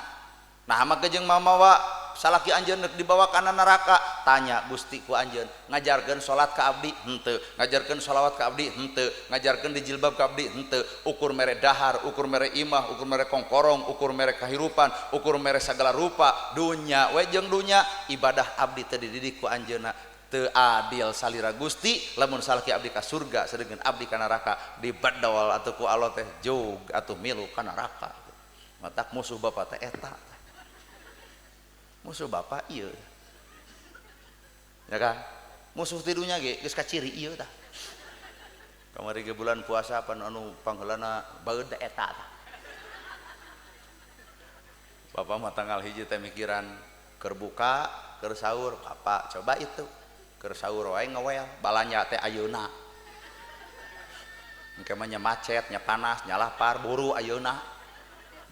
nah make jeung mamawa salaki anjeun deuk dibawa kana neraka. Tanya Gusti ku anjeun ngajarkeun salat ka abdi henteu, ngajarkeun shalawat ka abdi henteu, ngajarkeun dijilbab ka abdi henteu. Ukur mere dahar, ukur mere imah, ukur mere kongkorong, ukur mere kahirupan, ukur mere sagala rupa dunya we jeung dunya ibadah abdi teu dididik ku anjeunna. Teu adil salira Gusti lamun salaki abdi ka surga sedengkeun abdi ka neraka dibadawal atuh ku Allah teh jog atuh milu ka neraka. Matak musuh bapa teh eta. Musuh bapa ieu. Ya kan? Musuh tidunya ge geus kaciri ieu tah. Kamari ge bulan puasa pan anu pangheulana baeud eta tah. Bapa mah tanggal hiji teh mikiran keur buka, keur sahur, Papa coba itu. Keur sahur wae ngawel, balanya teh ayeuna. Engke mah nya macet, nya panas, nya lapar, buru ayeuna.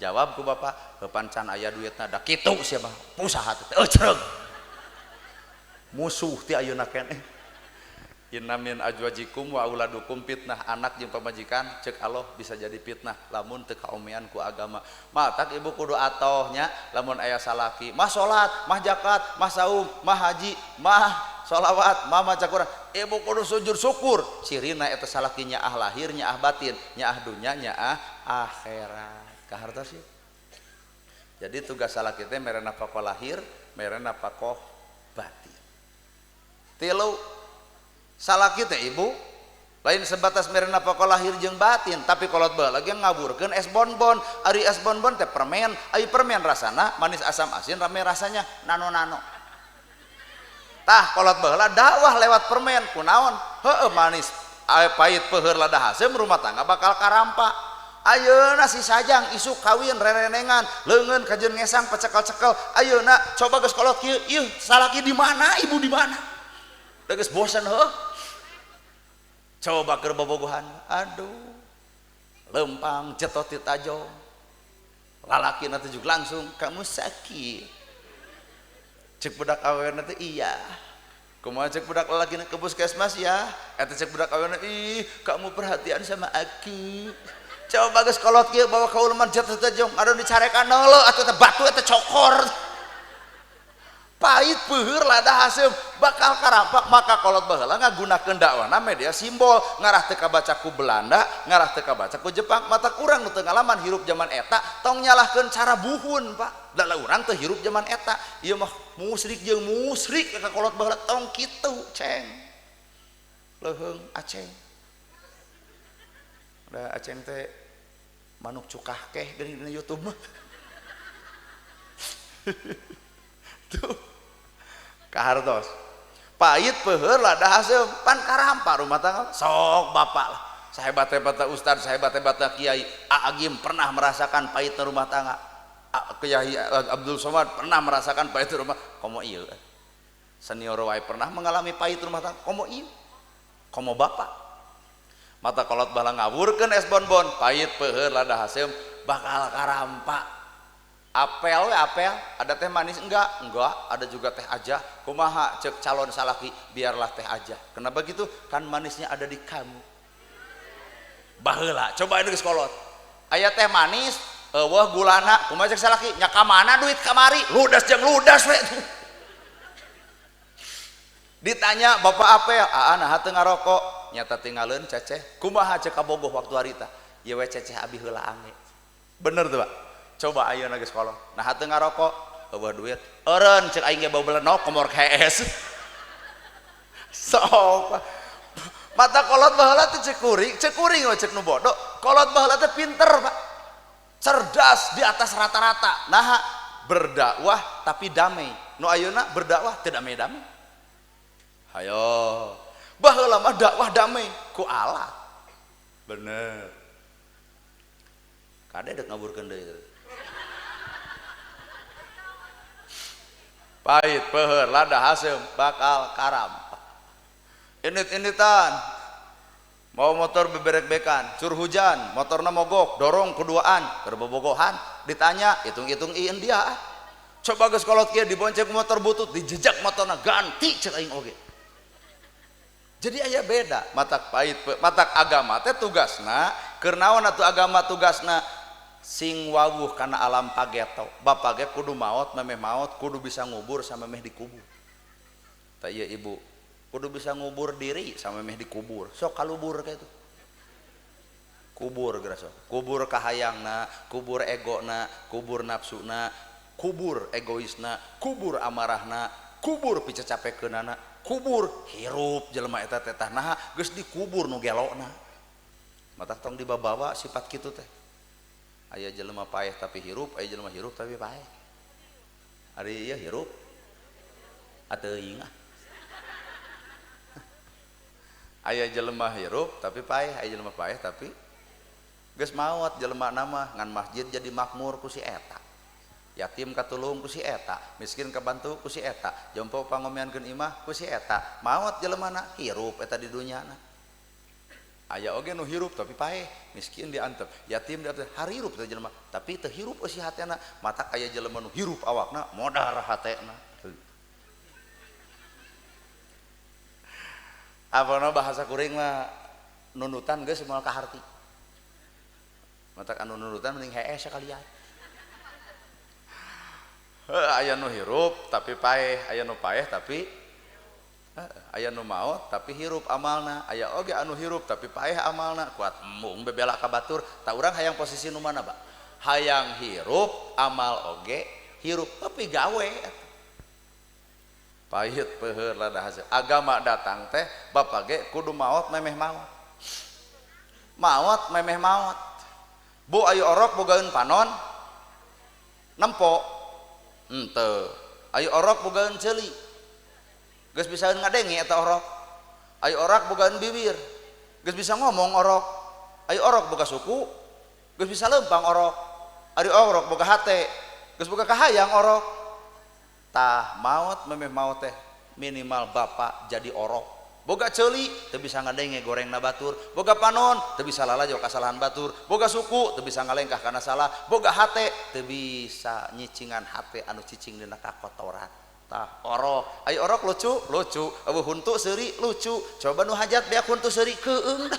Jawab ku bapa, heupan can aya duitna da kitu sia mah. Usaha teh ceureuh. Musuh ti ayeuna keneh. Inna min ajwajikum wa auladukum fitnah, anak jeung pamajikan ceuk Allah bisa jadi fitnah lamun teu kaomean ku agama. Matak ibu kudu atohnya lamun aya salaki, mah salat, mah zakat, mah saum, mah haji, mah sholawat, mah maca Quran. Ibu kudu sujud syukur. Cirina eta salaki nya ah lahir, nya ah batin, nya ah dunya, nya ah akhirat. Kahartos sih. Jadi tugas salaki teh mere napa ko lahir, mere napa ko batin. Tilu salaki teh ibu lain sebatas mere napa ko lahir jeung batin, tapi kolot bae lagi ngaburkeun es bonbon. Ari es bonbon teh permen, ai permen rasana manis asam asin, rame rasanya nano-nano. Tah kolot bae lah dakwah lewat permen kunaon? Heueuh manis pahit peuheur lada haseum rumah tangga bakal karampa. Ayeuna si sajang isuk kawin rerenengan leungeun kajeun ngesang pecekel-cekel. Ayeuna coba geus kolot kieu, ieu salaki di mana? Ibu di mana? Da geus bosan heuh. Coba keur bobogohan. Aduh. Lempang cetot ti tajong. Lalakina teh jug langsung kamu sakit. Cek budak aweuna teh iya. Kumaha cek budak lalakina ke puskesmas ya? Eta cek budak aweuna ih kamu perhatian sama aku. Coba geus kolot kieu bawa ka ulman cetot tajong. Aduh dicarekan heula atuh teh batu eta cokor. Pahit peuheur lada haseum bakal karampak. Maka kolot baheula ngagunakeun dakwana media simbol, ngarah teu kabaca ku Belanda, ngarah teu kabaca ku Jepang. Mata urang nu teu ngalaman hirup zaman eta tong nyalahkeun cara buhun Pak. Da urang teu hirup zaman eta, ieu mah musyrik jeung musyrik ka kolot baheula tong kitu ceng. Leuheung aceng. Da aceng teh manuk cukah keh geuning dina YouTube mah. Tuh kahartos pahit peuheur lada haseum pan karampa rumah tangga sok bapak lah sahebat-hebatna ustad sahebat-hebatna kiai Agim pernah merasakan pahitna rumah tangga. Kiai Abdul Somad pernah merasakan pahit rumah komo ieu senior wae pernah mengalami pahit rumah tangga komo ieu komo bapak mata kolot bala ngawurkeun es bonbon pahit peuheur lada haseum bakal karampa. Apel we apel, ada teh manis enggak, ada juga teh aja. Kumaha cek calon salaki biarlah teh aja. Kenapa gitu? Kan manisnya ada di kamu. Baheula, coba geus kolot. Aya teh manis, eueuh gulana, kumaha cek salaki? Nya ka mana duit kamari? Ludas jeung ludas we. Ditanya bapak apel, aa nah teu ngarokok. Nyata tinggalin ceceh. Kumaha cek kabogoh waktu harita? Ieu we ceceh abi heula ange. Bener tuh Pak. Coba ayeuna geus kolot. Nah teu ngarokok, eueuh duit. Eureun ceuk aing ge bau belenok komor KS. Sok. Mata kolot baheula teh cek kuring we cek nu bodoh. Kolot baheula teh pinter, Pak. Cerdas di atas rata-rata. Nah, berdakwah tapi damai. Nu ayeuna berdakwah teu damai-damai. Hayo. Baheula mah dakwah damai ku alat. Bener. Kade dek ngaburkeun deui. Pahit peuheur lada haseum bakal karampa. init-initan mau motor beberek-bekan, cur hujan, motorna mogok, dorong keduaan, berbobogohan, ditanya, hitung-hitung ieu dia. Coba geus kolot kieu dibonceng motor butut, dijejak motorna ganti ceuk aing oge. Jadi aya beda, matak pait, matak agama teh tugasna, keur naon atuh agama tugasna sing wawuh kana alam pageto. Bapa ge kudu maot, memeh maot, kudu bisa ngubur sama memeh dikubur. Tah ieu ibu kudu bisa ngubur diri sama meh dikubur sok kalubur kayak itu kubur geura sok kubur kahayangna kubur egona kubur nafsuna kubur egoisna kubur amarahna kubur picacapekeunana kubur hirup jelema eta teh tah naha geus dikubur nu gelona matak tong dibawa sifat kitu teh aya jelema paeh tapi hirup aya jelema hirup tapi paeh ari ieu hirup ateuing aya jelema hirup tapi paeh aya jelema paeh tapi geus maot jelema nama ngan masjid jadi makmur ku si eta yatim katulung ku si eta miskin kabantu ku si eta jompo pangomeankeun imah ku si eta maot jelemana hirup eta di dunyana aya oge nu hirup tapi paeh miskin diantep yatim diantep harirup teh jelema tapi teu hirup eusi hatena matak aya jelema nu hirup awakna modar hatena apana bahasa kuring mah nunutan geus moal kaharti matak anu nunutan mending hee sakalian aya nu hirup tapi paeh aya nu paeh tapi aya nu maot tapi hirup amalna aya oge anu hirup tapi paeh amalna kuat embung bebela ka batur tah urang hayang posisi nu mana Pak hayang hirup amal oge hirup tapi gawe pahit peuheur lada hasil agama datang teh bapa ge kudu maot memeh maot maot memeh maot bu ayu orok bogaeun panon nempo henteu ayu orok bogaeun ceuli geus bisa ngadenge eta orok ayu orok bogaeun bibir geus bisa ngomong orok ayu orok boga suku geus bisa leumpang orok ari orok boga hate geus boga kahayang orok tah maot memeh maot teh minimal bapak jadi orok boga ceuli teu bisa ngadenge gorengna batur boga panon teu bisa lalajo kasalahan batur boga suku teu bisa ngalengkah kana salah boga hate teu bisa nyicingan hate anu cicing dina kakotoran tah orok ai orok lucu lucu eueuh huntu seuri lucu coba nu hajat beak huntu seuri keueung da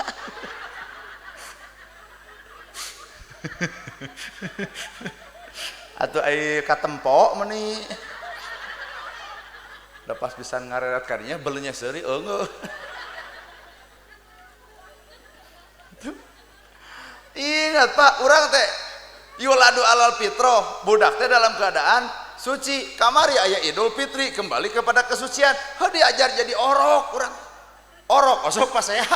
atuh ai katempo meuni lepas bisa ngareret kadinya belenya seuri eungeuh ingat Pak urang teh yuladu alal fitrah budak teh dalam keadaan suci kamari aya Idul Fitri kembali kepada kesucian diajar jadi orok urang orok osok pas saya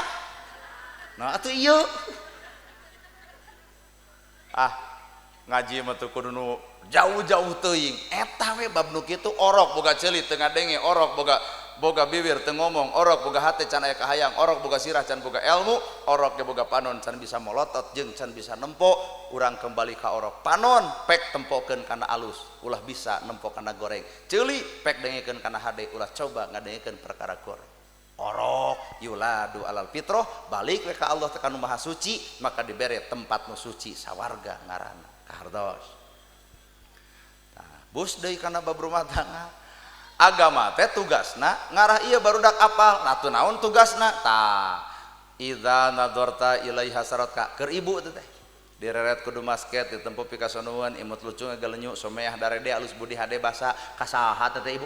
nah atuh ieu ngaji mah teu kudu nu jauh-jauh teuing eta we bab nu kitu orok boga ceuli teu ngadenge orok boga bibir teu ngomong orok boga hate can aya kahayang orok boga sirah can boga ilmu orok ge boga panon can bisa molotot jeung can bisa nempo urang kembali ka orok panon pek tempokeun kana alus ulah bisa nempo kana goreng ceuli pek dengekeun kana hade ulah coba ngadengekeun perkara goreng orok yuladu alal fitrah balik we ka Allah teh kanu maha suci maka dibere tempat nu suci sawarga ngaranna kahardos bus deui kana bab rumah tangga agama teh tugasna ngarah ieu barudak apal nah teu naon tugasna tah idza nadorta ilaiha saratka keur ibu teh direret kudu masket ditempo pikasonueun imut lucu ngagelenyu someah darede alus budi hade basa kasaha teh ibu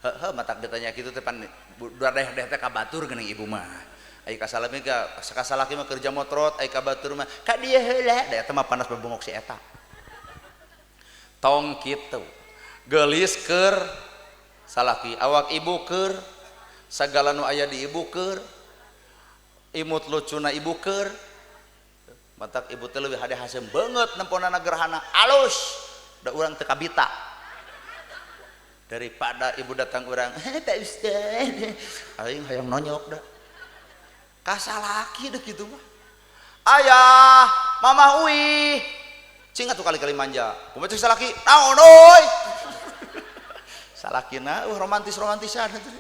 heuh matak ditanya kitu teh pan deh teh ka batur geuning ibu mah ai kasalami ka kasalaki mah kerja motrot ai ka batur mah ka dieu heula da eta mah panas bebongok si eta tong kitu geulis keur salaki awak ibu keur sagala nu aya di ibu keur imut lucuna ibu keur matak ibu teh leuwih hade haseum beungeut nemponana gerhana alus da urang teu kabita daripada ibu datang urang Pak Ustaz aing hayang nonyok da kasalaki deh kitu mah ayah mamah uwi cing atuh kali-kali manja kumaha cek salaki naon euy salakina romantis-romantisan atuh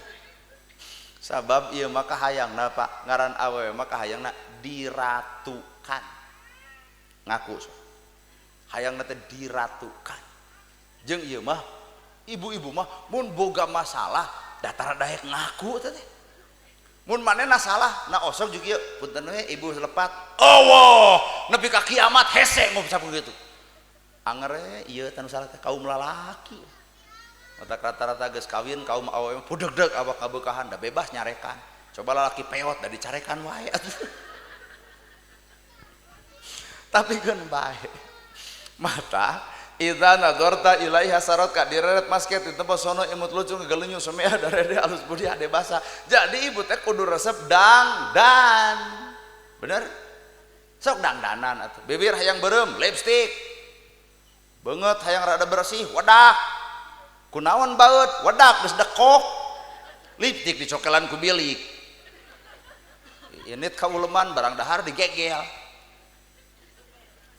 sabab ieu maka hayangna Pak ngaran awewe maka hayangna diratukan ngaku so. Hayangna teh diratukan jeung ieu mah ibu-ibu mah mun boga masalah datar daek ngaku teh mun manehna salah na osok juga punten we ibu lepat Allah nepi ka kiamat hese ngomong sapu kitu angere ieu tanu salah teh kaum lalaki mata rata-rata geus kawin kaum awewe pudeg-deg awak kabeukahan da bebas nyarekan coba lalaki peot da dicarekan wae tapi kan bae mata idza nadorta ilaiha sarotka direret masket di tempat sono imut lucu ngegelenyu somea darede alus budi ade basa jadi ibu teh kudu resep dangdan bener sok dangdanan atuh bibir hayang beureum lipstik beungeut hayang rada bersih wadak kunaon baut wadak geus dekok lipstik dicokelan ku bilik ini kauleman barang dahar digegel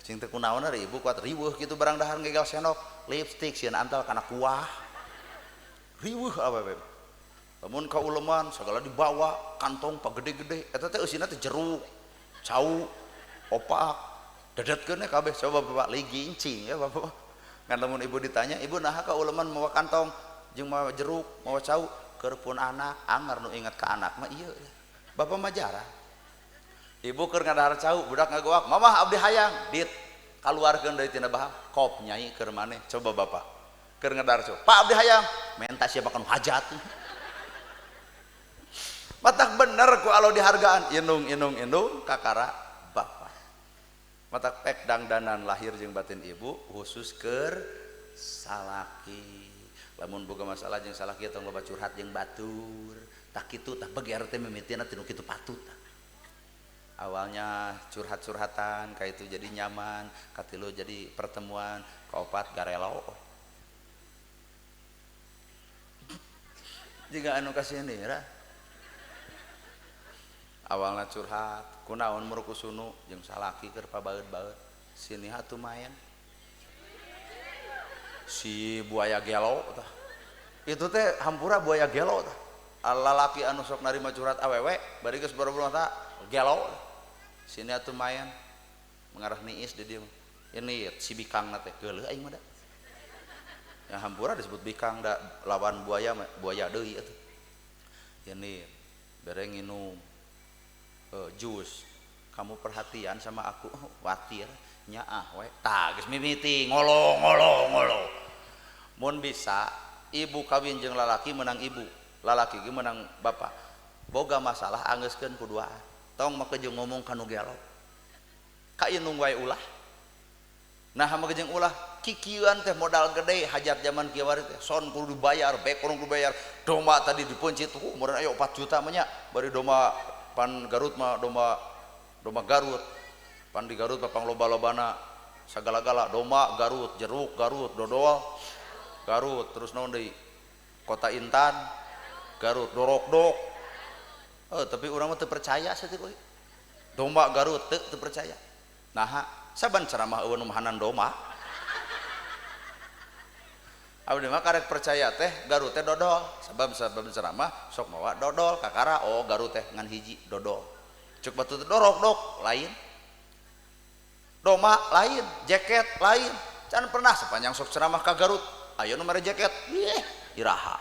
cing teh kunaon ari ibu kuat riweuh kitu barang dahar gegel senok lipstik sieun antal kana kuah riweuh awewe lamun kauleman sagala dibawa kantong pagede-gede eta teh eusina teh jeruk cau opak dedetkeun kabeh coba Bapak lagi incing ya Bapak ngan lamun ibu ditanya ibu naha kauleman mawa kantong jeung mawa jeruk mawa cau keur pun anak anger nu inget ka anak mah ieu Bapak mah jarang ibu keur ngadahar cau budak ngagoak mamah abdi hayang dit kaluarkeun deui tina bahang kop nyai keur maneh coba Bapak keur ngadahar cau Pak abdi hayang menta siapa kan hajat matak bener ku alo dihargaan indung kakara Bapak matak pek dangdanan lahir jeung batin ibu khusus keur salaki lamun boga masalah jeung salaki tong loba curhat jeung batur tak kitu tah beger teh mimitina tinu kitu patut awalnya curhat-curhatan ka itu jadi nyaman katilu jadi pertemuan kaopat garelo jika anu kasieunira awalna curhat kunaon murukusunu jeung salaki keur pabaeud-baeud sini atuh main si buaya gelo tah itu teh hampura buaya gelo tah lalaki anu sok narima curhat awewe bari geus baru tah gelo sini atuh main mengarah niis di dieu ini si bikangna teh geuleuh aing mah da yang hampura disebut bikang da lawan buaya buaya deui atuh ini bere nginum jus kamu perhatian sama aku watir nyaah we tah geus mimiti ngolo mun bisa ibu kawin jeung lalaki menang ibu lalaki ge menang bapak boga masalah anggeuskeun kuduaan tong make jeung ngomong kanu gelo ka inung wae ulah nah make jeung ulah kikieun teh modal gede hajat zaman kieu teh son kudu dibayar bek kudu dibayar domba tadi dipencit umurna aya 4 juta mah nya bari domba pan Garut mah domba Garut pan di Garut papang loba-lobana sagala-gala domba Garut jeruk Garut dodol Garut terus naon deui Kota Intan Garut dorok-dok tapi urang mah teu percaya saeutik we domba Garut teu percaya nah saban ceramah eueun umahanan domba abdi mah karek percaya teh Garut teh dodol sabab ceramah sok mawa dodol kakara oh Garut teh ngan hiji dodol cuk batu teh dorok-dok lain doma lain jaket lain can pernah sepanjang sok ceramah ka Garut aya nu mere jaket iraha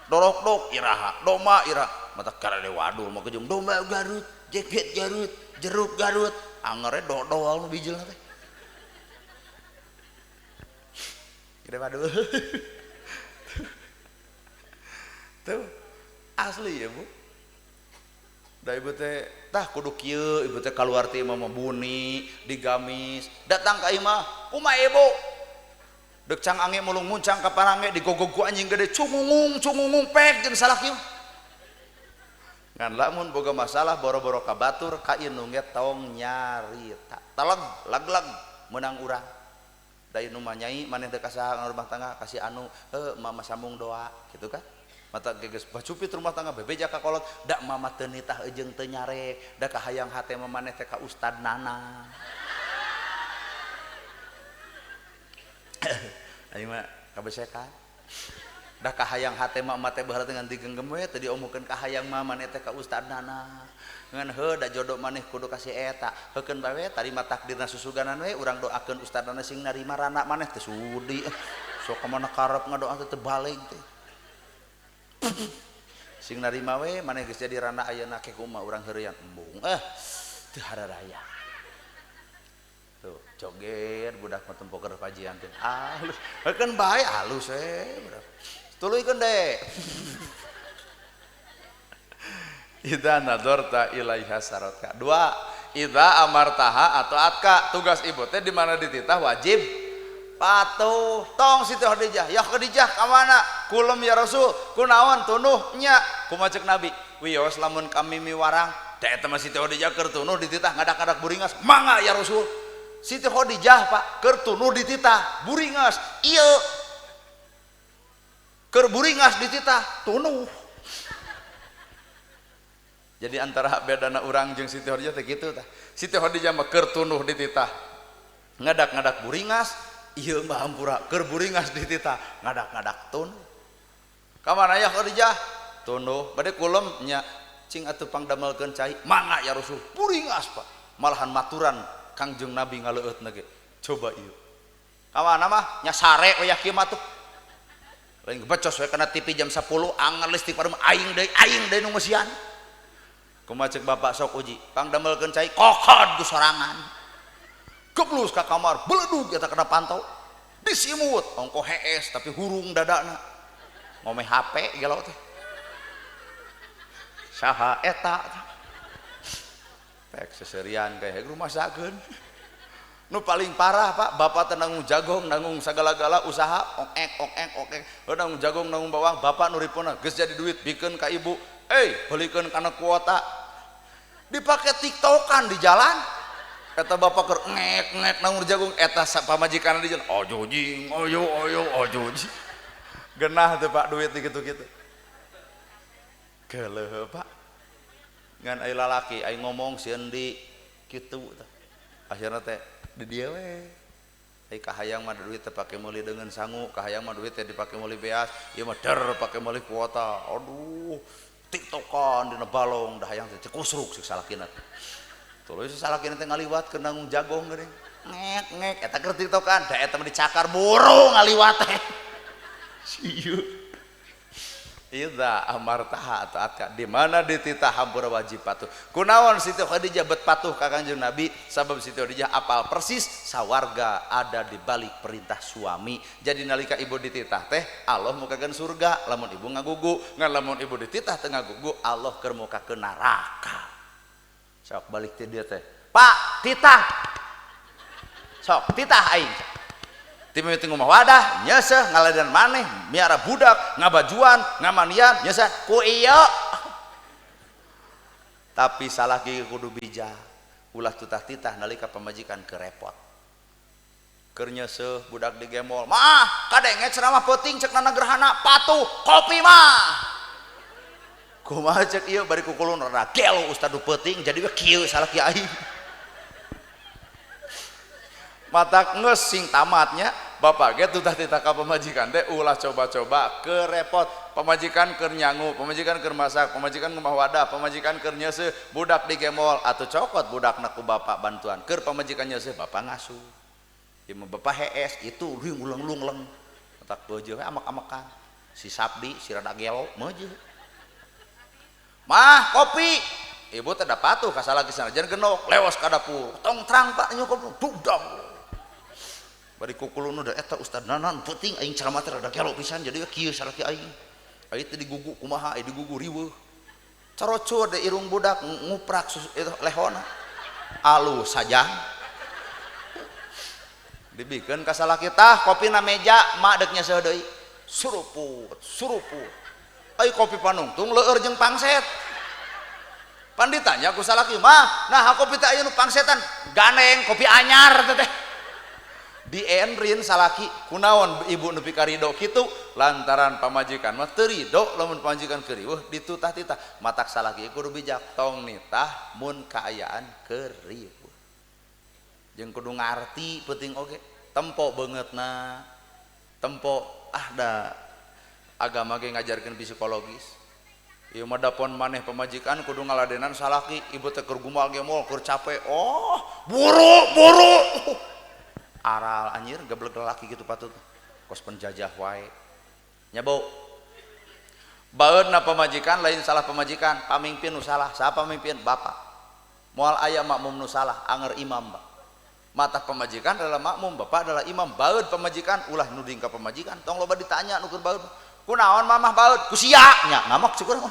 dorok-dok iraha doma iraha mata karade wadul mah jeung domba Garut jaket Garut jeruk Garut angere dodol nu bijil teh gede waduh tuh asli ya Bu da ibu teh tah kudu kieu ibu teh kaluar ti imah buni digamis datang ka imah kumaha ibu deuk cang ange mulung muncang ka parange digogog ku anjing gede cungungung pek jeung salaki ngan lamun boga masalah boro-boro ka batur ka inung ge tong nyarita taleg lag meunang urang da inu mah nyai maneh teu kasaha rumah tangga kasih anu mama sambung doa gitu kan mata geus bacupit rumah tangga bebeja ka kolot da mama teu nitah ejeung teu nyarek da kahayang hate mah maneh teh ka Ustad Nana aing mah kabesekan dah kahayang hate mah mate baheula teh ngan digenggam we teh diomukeun kahayang mah maneh teh ka ustadna ngan heuh da jodoh maneh kudu kasih eta heukeun bae tarima takdirna susuganan we urang doakeun ustadna sing narima rana maneh teh sudi sok ka mana karep ngadoa teh balik teh sing narima we maneh geus jadi rana ayeuna ke kumaha urang heureuyang embung teu hararaya tuh joget budak mah tempo keur pajian teh halus heukeun bae halus we budak tuluykeun deh idza nadorta ilaiha saratka dua idza amartaha atau atka tugas ibu teh di mana dititah wajib patuh tong Siti Khadijah ya Khadijah ka mana kulum ya Rasul kunaon tunuh nya kumaha ceuk Nabi wios lamun kami miwarang da eta mah Siti Khadijah keur tunuh dititah ngadak-ngadak buringas mangga ya Rasul Siti Khadijah Pak keur tunuh dititah buringas ieu keur buringas dititah tunuh jadi antara bedana urang jeung Siti Khadijah teh kitu tah Siti Khadijah mah keur tunuh dititah ngadak-ngadak buringas ieu mah hampura keur buringas dititah ngadak-ngadak tunuh ka mana ya Khadijah tunuh bade kulum nya cing atuh pangdamelkeun cai mangga ya Rasul buringas Pak malahan maturan Kangjeng Nabi ngaleueutna ge coba ieu ka mana mah nya sare we kieu mah tuh lain becos we kana TV jam 10 angan listrik parum aing deui nu ngeusian kumaha ceuk bapak sok uji pangdamelkeun cai kokod ku sorangan geblus ka kamar beledug eta kana pantau disimut ongko hees tapi hurung dadana ngomeh HP gelo teh saha eta tek seserian kayak rumah sakeun nu paling parah Pak bapak teh nanggung jagong nanggung sagala-gala usaha ongek nanggung jagong nanggung bawang bapak nuripuna geus jadi duit bikeun ka ibu belikeun kana kuota dipake tiktokan di jalan eta bapak keur ngek nanggung jagung eta pamajikanna di jalan ojo jing ojo jing genah teh Pak duit dikitu-kitu geuleuh Pak ngan aya lalaki aya ngomong sieun di kitu teh akhirna teh di dia we ai kahayang mah duit teh pake meuli dengan sangu kahayang mah duit teh dipake meuli beas ieu mah der pake meuli kuota aduh tiktokan dina balong dah hayang teh kusruk si salakina tuluy si salakina teh ngaliwat ke nanggung jagong geuning ngek eta keur tiktokan da eta mah dicakar buru ngaliwat teh sieu idza amartaha atau atka di mana dititah hampura wajib patuh kunaon Siti Khadijah bet patuh ka Kanjeng Nabi sabab Siti Khadijah apal persis sawarga ada di balik perintah suami jadi nalika ibu dititah teh Allah mukakeun surga lamun ibu ngagugu ngan lamun ibu dititah teu ngagugu Allah keur mukakeun neraka sok balik ti dieu teh Pak titah sok titah aing timeuting rumah wadah nyeseh ngaladan maneh miara budak ngabajuan ngamanian nyeseh ku ieu tapi salaki kudu bijak ulah tutah titah nalika pamajikan kerepot keur nyeseh budak digemol mah kadenge ceramah peuting cek nana gerhana patuh kopi mah kumaha cek ieu bari kukulun rada gelo ustad peuting jadi we kieu salaki aing mata ngesing tamatnya bapak ge tutah titah ka pamajikan teh ulah coba-coba kerepot pamajikan keur nyangu pamajikan keur masak pamajikan ngumah wadah pamajikan keur nyeuseum budak digemol atuh cokot budakna ku bapak bantuan keur pamajikan nyeuseum bapak ngasuh ieu mah bapak hees itu uleng-uleng otak beujeuh we amak-amakan si sabdi si rada gelo meujeuh mah kopi ibu teh da patuh ka salaki sanajan genok leos ka dapur tong terang Pak nyokot dudang bari kukulun da eta ustad nanan peuting aing ceramah teh rada gelo pisan jadi kieu salaki aing teh digugu kumaha digugu riweuh carocor da irung budak nguprak lehona alus sajang dibikeun ka salaki tah kopina meja mak deuk nyeseuh deui suruput ai kopi panungtung leueur jeung pangset pan ditanya ku salaki mah nah kopi teh aya nu pangsetan ganeng kopi anyar teh di enrin salaki kunaon ibu nepi karido kitu lantaran pamajikan mah teu ridho lamun pamajikan keur riweuh ditutah-titah matak salaki kudu bijak tong nitah mun kaayaan keur riweuh jeung kudu ngarti penting oge tempo beungeutna tempo da agama ge ngajarkeun psikologis. Ieu mah dapon maneh pamajikan kudu ngaladenan salaki, ibu teh keur gumal ge moal keur capek. Oh, buru. Aral anjir geblek lelaki gitu patut. Kos penjajah wae. Nya bau. Baeudna pamajikan lain salah pamajikan, pamimpin nu salah. Saha pamimpin? Bapak. Moal aya makmum nu salah, anger imam, Pak. Mata pemajikan adalah makmum, bapak adalah imam. Baeud pemajikan ulah nuding ka pemajikan. Tong loba ditanya nu keur baeud. Kunaon mamah baeud? Ku sia nya ngamak sih kurang.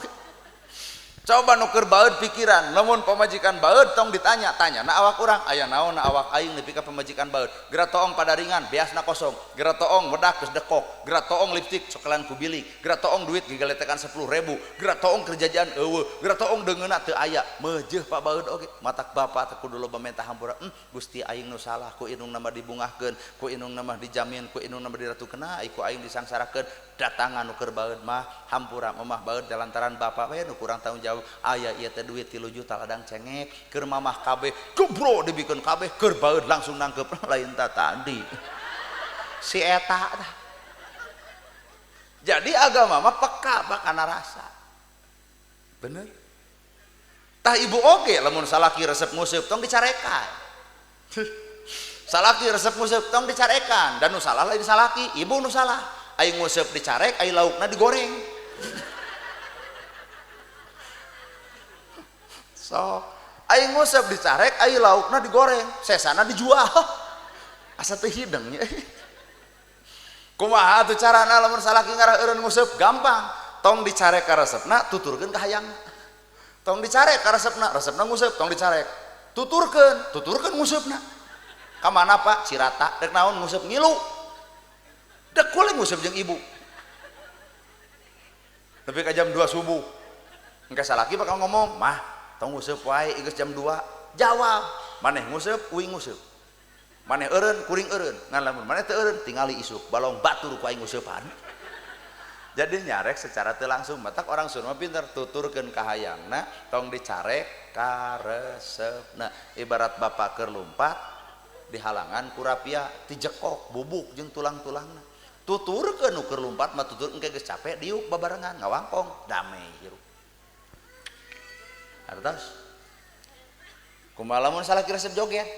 Coba nuker baeud pikiran, lamun pemajikan baeud tong ditanya, tanya na awak urang, aya naon na awak aing nepi ka pemajikan baeud. Gera toong padaringan, beasna kosong. Gera toong wedak geus dekok. Gera toong lipstik cokelan ku bilik. Gera toong duit digaletekan 10.000. Gera toong kerjaan eueuh. Gera toong deungeuna teu aya. Meujeuh Pak baeud oge. Matak bapak teh kudu loba menta hampura. Gusti aing nu salah, ku inung nama dibungahkeun, ku inung nama dijamin, ku inung nama diratukeun, ku aing disangsarakeun. Datangan nuker baeud mah hampura mamah baeud lantaran bapak we nu kurang tanggung jawab. Aya ieu teh duit 3 juta ladang cengek keur mamah kabeh jebro dibikeun kabeh keur baeud langsung nangkep lain tadi si eta tah. Jadi agama mah peka bakana rasa bener tah ibu oge lamun salaki resep nguseup tong dicarekan salaki resep nguseup tong dicarekan dan nu salah lain salaki ibu nu salah aing nguseup dicarek aing laukna digoreng so aing nguseup dicarek aing laukna digoreng sesana dijual asa teu hideng nya kumaha atuh carana lamun salaki ngarah eureun nguseup gampang tong dicarek ka resepna tuturkeun ka hayang tong dicarek ka resepna nguseup tong dicarek tuturkeun nguseupna ka mana Pak Cirata dek naon nguseup ngilu dek kuling nguseup jeung ibu tapi ka jam 2 subuh engke salaki bakal ngomong mah tong nguseup wae geus jam 2 jawab maneh nguseup uing nguseup maneh eureun kuring eureun ngan lamun maneh teu eureun tingali isuk balong batur ku aing nguseupan jadi nyarek secara teu langsung matak orang Sunda pinter tuturkeun ka hayangna tong dicarek ka resepna ibarat bapak keur lumpat di halangan ku rapia dijekok bubuk jeung tulang-tulangna tuturkeun nu keur lumpat mah tutur engke geus capek diuk babarengan ngawangkong damai hirup artos kumaha lamun salaki resep joget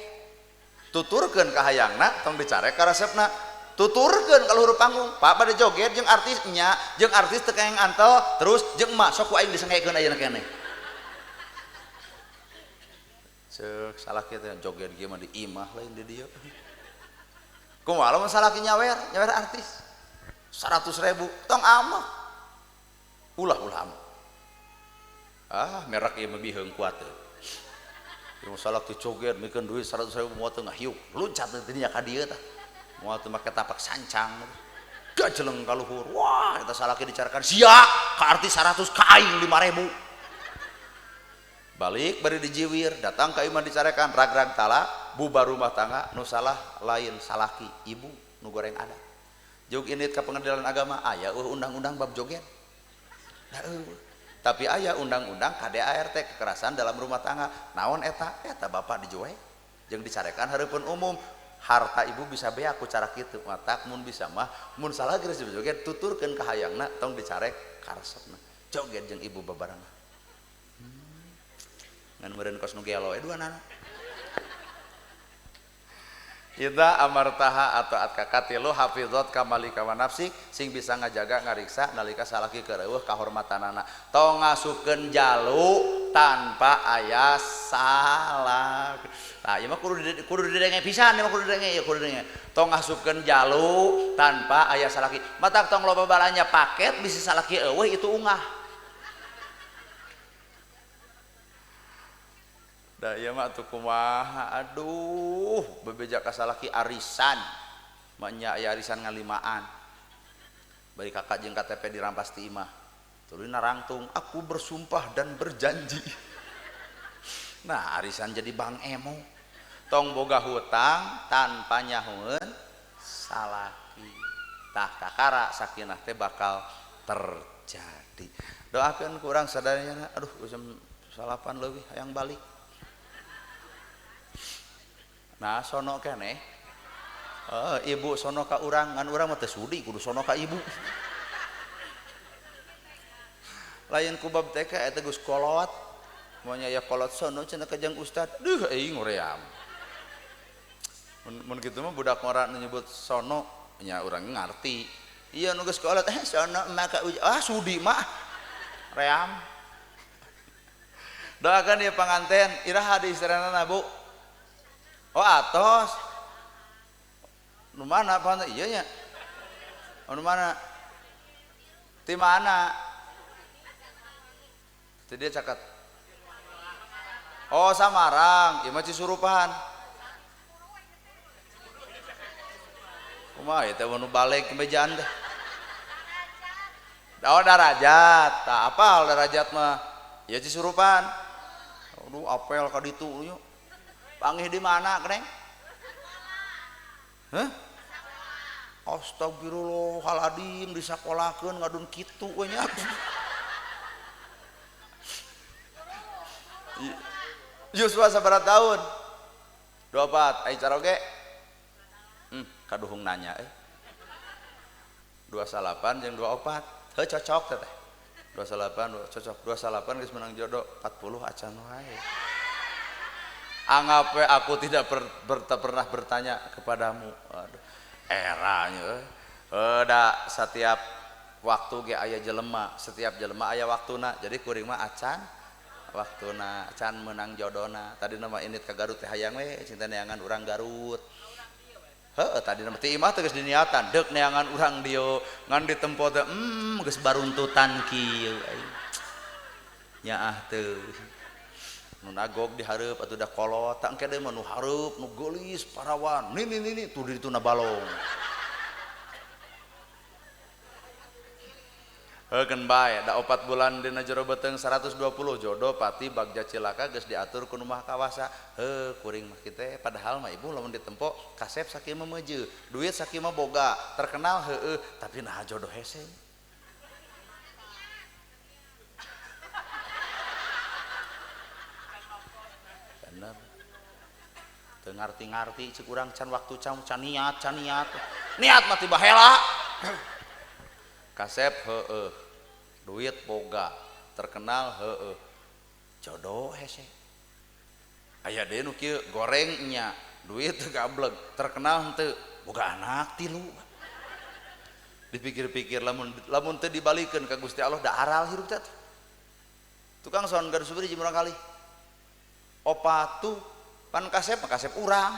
tuturkeun ka hayangna tong dicarek ka resepna tuturkeun ka luhur panggung Pak bade joget jeung artisnya jeung artis teu kaeng antel terus jeung emak sok ku aing disengekeun ayeuna keneh ceuk salaki teh joget ieu mah di imah lain di dieu kumaha lamun salaki nyawer artis 100.000 tong amah ulah amah merek ieu mah biheung kuat teh ieu salaki joget mikeun duit 100.000 moal teu ngahiuk luncat teh dinya ka dieu tah moal teu make tapak sancang gajeleng ka luhur wah eta salaki dicarakan sia ka artis 100 ka aing 5.000 balik bari dijiwir datang ka imah dicarekan rag-rag talak bubar rumah tangga nu salah lain salaki ibu nu goreng ada jog init ka pengadilan agama aya undang-undang bab joget tapi aya undang-undang KDART kekerasan dalam rumah tangga naon eta bapak dijual jeung dicarekan hareupeun umum harta ibu bisa bea ku cara kitu matak mun bisa mah mun salah geus joget tuturkeun ka hayangna tong dicarek ka resepna joget jeung ibu babarengan ngan meureun kos nu gelo duanana Ida amartaha atau atkakatilu hafizat kamali kawan nafsik sing bisa ngajaga ngariksa nalika salaki kereueuh kahormatanana tong ngasukeun jalu tanpa aya salak nah ieu mah kudu didenge pisan ieu mah kudu didenge tong ngasukeun jalu tanpa aya salaki matak tong loba balanya paket bisi salaki eueuh itu ungah da ieu mah atuh kumaha aduh bebeja ka salaki arisan nya aya arisan ngalimaan bari kakak jeung KTP dirampas ti imah tuluy narangtung aku bersumpah dan berjanji nah arisan jadi bang emo tong boga hutang tanpa nyahoeun salaki tah kakara sakinah teh bakal terjadi doakeun ku urang sadaranya aduh jam 8 leuwih hayang balik nah sono keneh ibu sono ka urang ngan urang mah teu sudi kudu sono ka ibu lain kubab teh eta geus kolot monya ya kolot sono cenah ka jang ustad duh aing ngoream mun kitu mah budak ngora nyebut sono nya urang ngarti iya nu geus kolot sono maka sudi mah ream doakan ya panganten iraha di istiranana Bu oh atos nu mana panganten iya nya nu mana ti mana ti dia caket oh Samarang ieu mah Cisurupan kumaha eta nu balik ke mejaan teh oh Darajat tah apal Darajat mah ya Cisurupan aduh apel ka ditu nya panggih di mana Neng heh Astagfirullahaladzim disakolakeun ngadun kitu we nya Yuswa sabaraha tahun 24 ai caroge kaduhung nanya 28 jeung 24 heuh cocok teh 28 cocok 28 geus menang jodoh 40 acan wae anggap aku tidak pernah bertanya kepadamu aduh eranya da setiap waktu ge aya jelema setiap jelema aya waktuna jadi kuring mah acan waktuna can menang jodona tadi nama init ka Garut teh hayang we cinta neangan urang Garut heuh tadi nama teh imah teh geus diniatan deuk neangan urang dieu ngan ditempo teh geus baruntutan kieu nyaah teu nu nagog di hareup atuh da kolot tak engke deui mah nu hareup nu geulis parawan nini tuh di dituna balong heukeun bae da 4 bulan dina jero beteung 120 jodoh pati bagja cilaka geus diatur ku nu maha kawasa heuh kuring mah kitu padahal mah ibu lamun ditempo kasep sakieu mah meujeuh duit sakieu mah boga terkenal heueuh tapi naha jodoh hese teu ngarti-ngarti ceuk urang can waktu can niat niat mah tiba hela kasep heueuh duit boga terkenal heueuh jodoh hese aya deui nu kieu goreng nya duit gableg terkenal henteu boga anak 3 dipikir-pikir lamun teu dibalikeun ka Gusti Allah da aral hirup teh tukang sound gardu subri jeung urang kali opatu pan kasep urang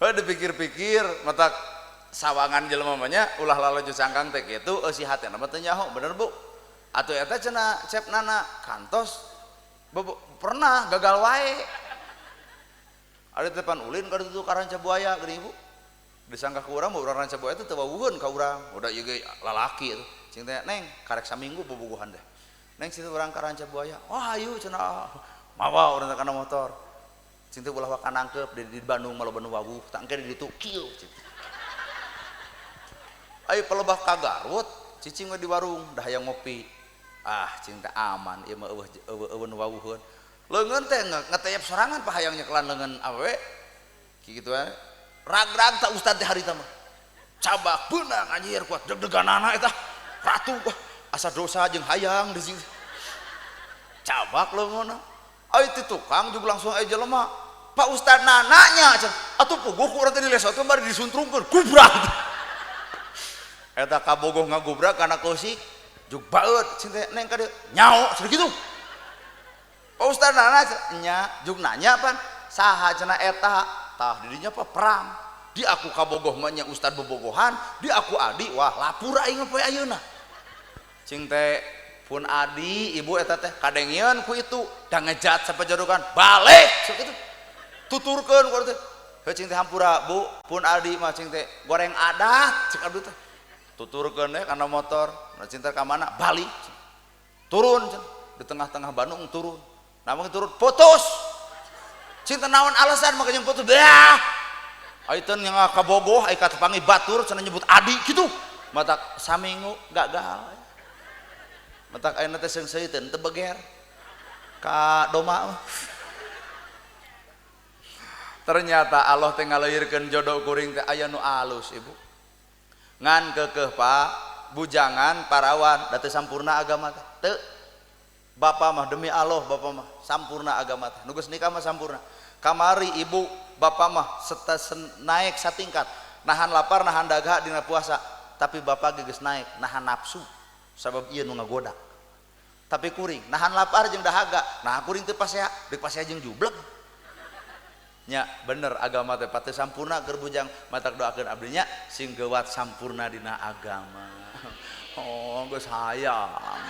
aduh dipikir-pikir mata sawangan jelema mah nya ulah lalajo sangkang teh kitu si hatena mah teu nyaho bener Bu atuh eta cenah cepnana kantos pernah gagal wae ada tepan ulin ka ditu ka Ranca Buaya geuning Bu disangka ku urang urang Ranca Buaya teh teu wawuheun ka urang udah ieu ge lalaki atuh cing teh Neng karek saminggu bobogohan deh Neng situ urang ka Ranca Buaya wah ayo cenah mawa urang kana motor cing teh ulah wakan nangkep di Bandung mah loba nu wawuh tah engke di ditu kieu ayo pelebah ka Garut cicing mah di warung dah hayang ngopi cing teh aman ieu mah eueuh nu wawuheun leungeun teh ngeteyep sorangan pa hayang nyekelan leungeun awewe kitu we rag-rag tak ustad teh harita mah cabak beunang anjir kuat deg-deganana eta ratu asa dosa jeung hayang di sini cabak leungeunna ai ti tukang juga langsung aya jelema Pak Ustad nananya atuh puguh ku urang teh dilesot bari disuntrungkeun gubrak eta kabogoh ngagubrak kana kosi jug baeut cing teh Neng ka dieu nyao cenah kitu Pak Ustad nana nya jug nanya pan saha cenah eta tah di dinya apa perang di aku kabogoh mah nya Ustad bobogohan di aku adi wah lapur aing poe ayeuna cing teh pun adi ibu eta teh kadengieun ku itu da ngejat sapajodokan balik sok kitu tuturkeun ku teh heuh cing teh hampura Bu pun adi mah cing teh goreng adat cik abdi teh tuturkeun we kana motor na cing teh ka mana Bali turun di tengah-tengah Bandung turun namun turun putus cing teh naon alasan maka jeung putus dah ayeuna yang kabogoh aya katepangi batur cenah nyebut adi kitu mata saminggu gagal matak ayeuna teh seung-seueuten teu beger ka doma ternyata Allah teh ngalairkeun jodoh kuring teh aya nu alus Ibu ngan kekeh Pak bujangan parawan da teu sampurna agama teh teu Bapak mah demi Allah Bapak mah sampurna agama teh nu geus nikah mah sampurna kamari ibu Bapak mah naik satingkat nahan lapar nahan dahaga dina puasa tapi Bapak geus naik nahan nafsu sabab ieu nu ngagoda tapi kuring nahan lapar jeung dahaga nah kuring teu pasea deuk pasea jeung jublek nya bener agama teh pati sampurna keur bujang matak doakeun abdi nya sing geuwat sampurna dina agama oh geus hayang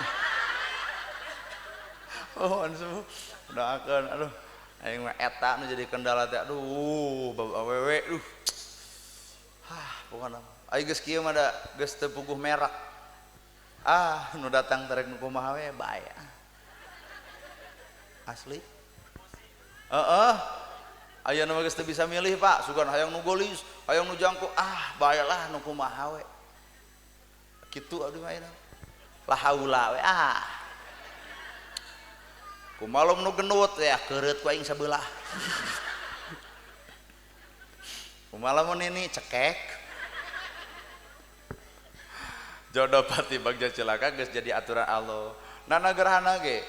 oh ansu doakeun aduh aing mah eta nu jadi kendala teh aduh bawa awewe pokona aing geus kieu mah da geus teu puguh merak nu datang terek nu kumaha we bae asli aya nu geus teu bisa milih Pak sugan hayang nu golis hayang nu jangkung bae lah nu kumaha we kitu abdi mah ayeuna la haula we kumalom nu genut ya keureut ku aing sabelah kumaha mun ini cekek jodoh pati bagja cilaka geus jadi aturan Allah nana gerhana ge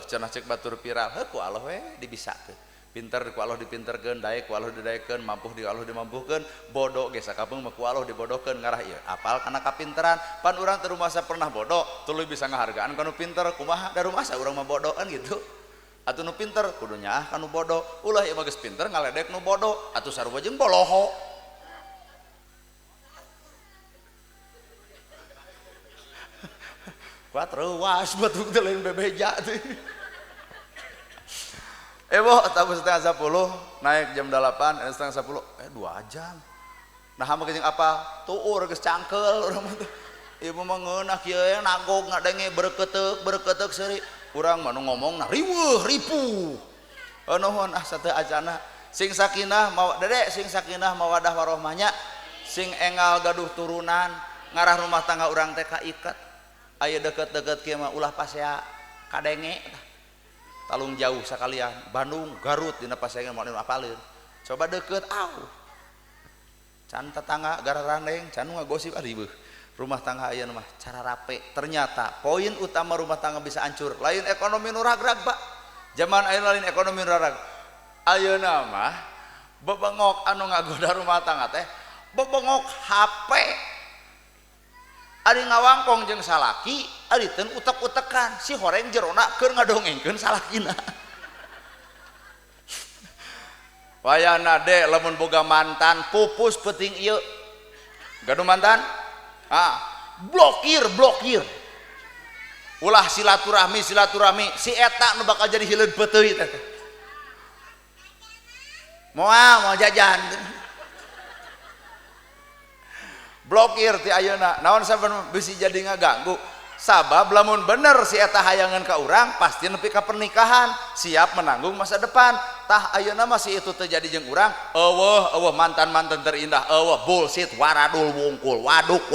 cenah cek batur viral ku Allah we dibisakeun pinter ku Allah dipinterkeun daek ku Allah didaekeun mampuh di Allah dimampuhkeun bodoh ge sakapeung mah ku Allah dibodohkeun ngarah ieu apal kana kapinteran pan urang teu rumasa pernah bodoh tuluy bisa ngahargaan kanu pinter kumaha da rumasa urang mah bodoh kan gitu atuh nu pinter kudu nyaah kanu bodoh ulah ieu mah geus pinter ngaledek nu bodoh atuh sarua jeung boloho kuat ruas batuk teh lain bebeja teh boh tabu setengah 10 naik jam 8 setengah 10 2 jam nah mah jeung apa tuur geus cangkel urang mah ieu mah ngeunah kieu nagog ngadenge bereuketeuk seuri urang mah nu ngomong na riweuh ripuh nuhun sateu acana sing sakinah dedek sing sakinah mawadah warohmahnya sing engal gaduh turunan ngarah rumah tangga urang teh kaiket aya deket-deket kieu mah ulah pasea kadenge talung jauh sakalian Bandung Garut dina pasean mau apaleun coba deket can tetangga gara randeng can ngagosip ribeuh rumah tangga ayeuna mah cara rape ternyata poin utama rumah tangga bisa hancur lain ekonomi nu ragrag Pak zaman ayeuna lain ekonomi nu ragrag ayeuna mah bebengok anu ngagoda rumah tangga teh bebengok HP ari ngawangkong jeung salaki ari teu utek-utekan si horeng jerona keur ngadongengkeun salakina wayahna de lamun boga mantan pupus penting ieu gaduh mantan blokir ulah silaturahmi si eta nu bakal jadi hileud peuteui teh moal jajan blokir ti ayeuna naon saben bisi jadi ngaganggu sabab lamun bener si eta hayangan ka urang pasti nepi ka pernikahan siap menanggung masa depan tah ayeuna masih itu terjadi jeung urang eueuh mantan terindah bullshit waradul wungkul waduk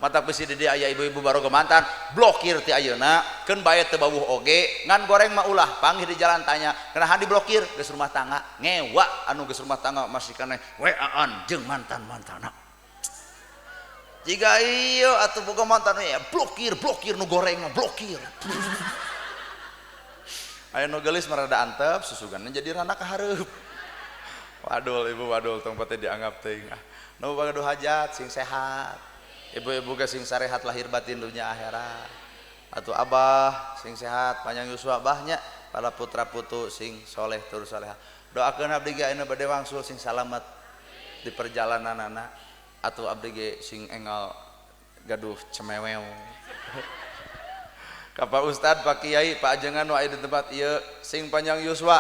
mata bisi di dia aya ibu-ibu baroga mantan blokir ti ayeuna keun bae teu bawuh oge ngan goreng mah ulah panggih di jalan tanya kenapa diblokir geus rumah tangga ngewa anu geus rumah tangga masih keneh weaan jeung mantan-mantana jika iyo atau boga mantan ya blokir nu goreng blokir aya nu geulis marada antep susuganna jadi rana kahareup wadul ibu wadul tong pate dianggap teuing nu bagaduh hajat sing sehat ibu-ibu ge sing sarehat lahir batin dunya akhirat atuh abah sing sehat panjang yuswa bahnya para putra putu sing soleh tur salehah doakeun abdi ge ayeuna bade wangsul sing salamet di perjalananana atau abdi ge sing engal gaduh cemewew ka Pak Ustad Pak Kiai Pak Ajengan nu aya di tempat ieu sing panjang yuswa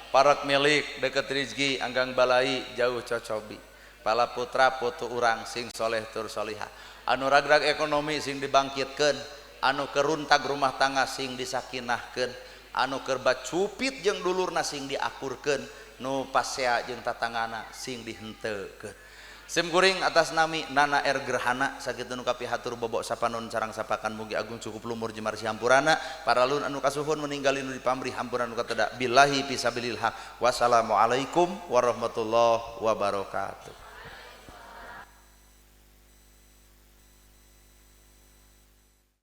parak milik deket rezeki anggang balai jauh cocobi pala putra putu urang sing soleh tur solihah anu ragrag ekonomi sing dibangkitkeun anu keruntag rumah tangga sing disakinahkeun anu keur bacupit jeung dulurna sing diakurkeun nu pasea jeung tatanggana sing dihenteukeun sim kuring atas nami Nana R Gerhana sakitu nu kapihatur bobok sapanon sareng sapakan mugi agung cukup lumur jemar si hampurana paralun anu kasuhun meninggali nu dipamrih hampura nu kateda billahi fisabilillah wassalamualaikum warahmatullahi wabarakatuh.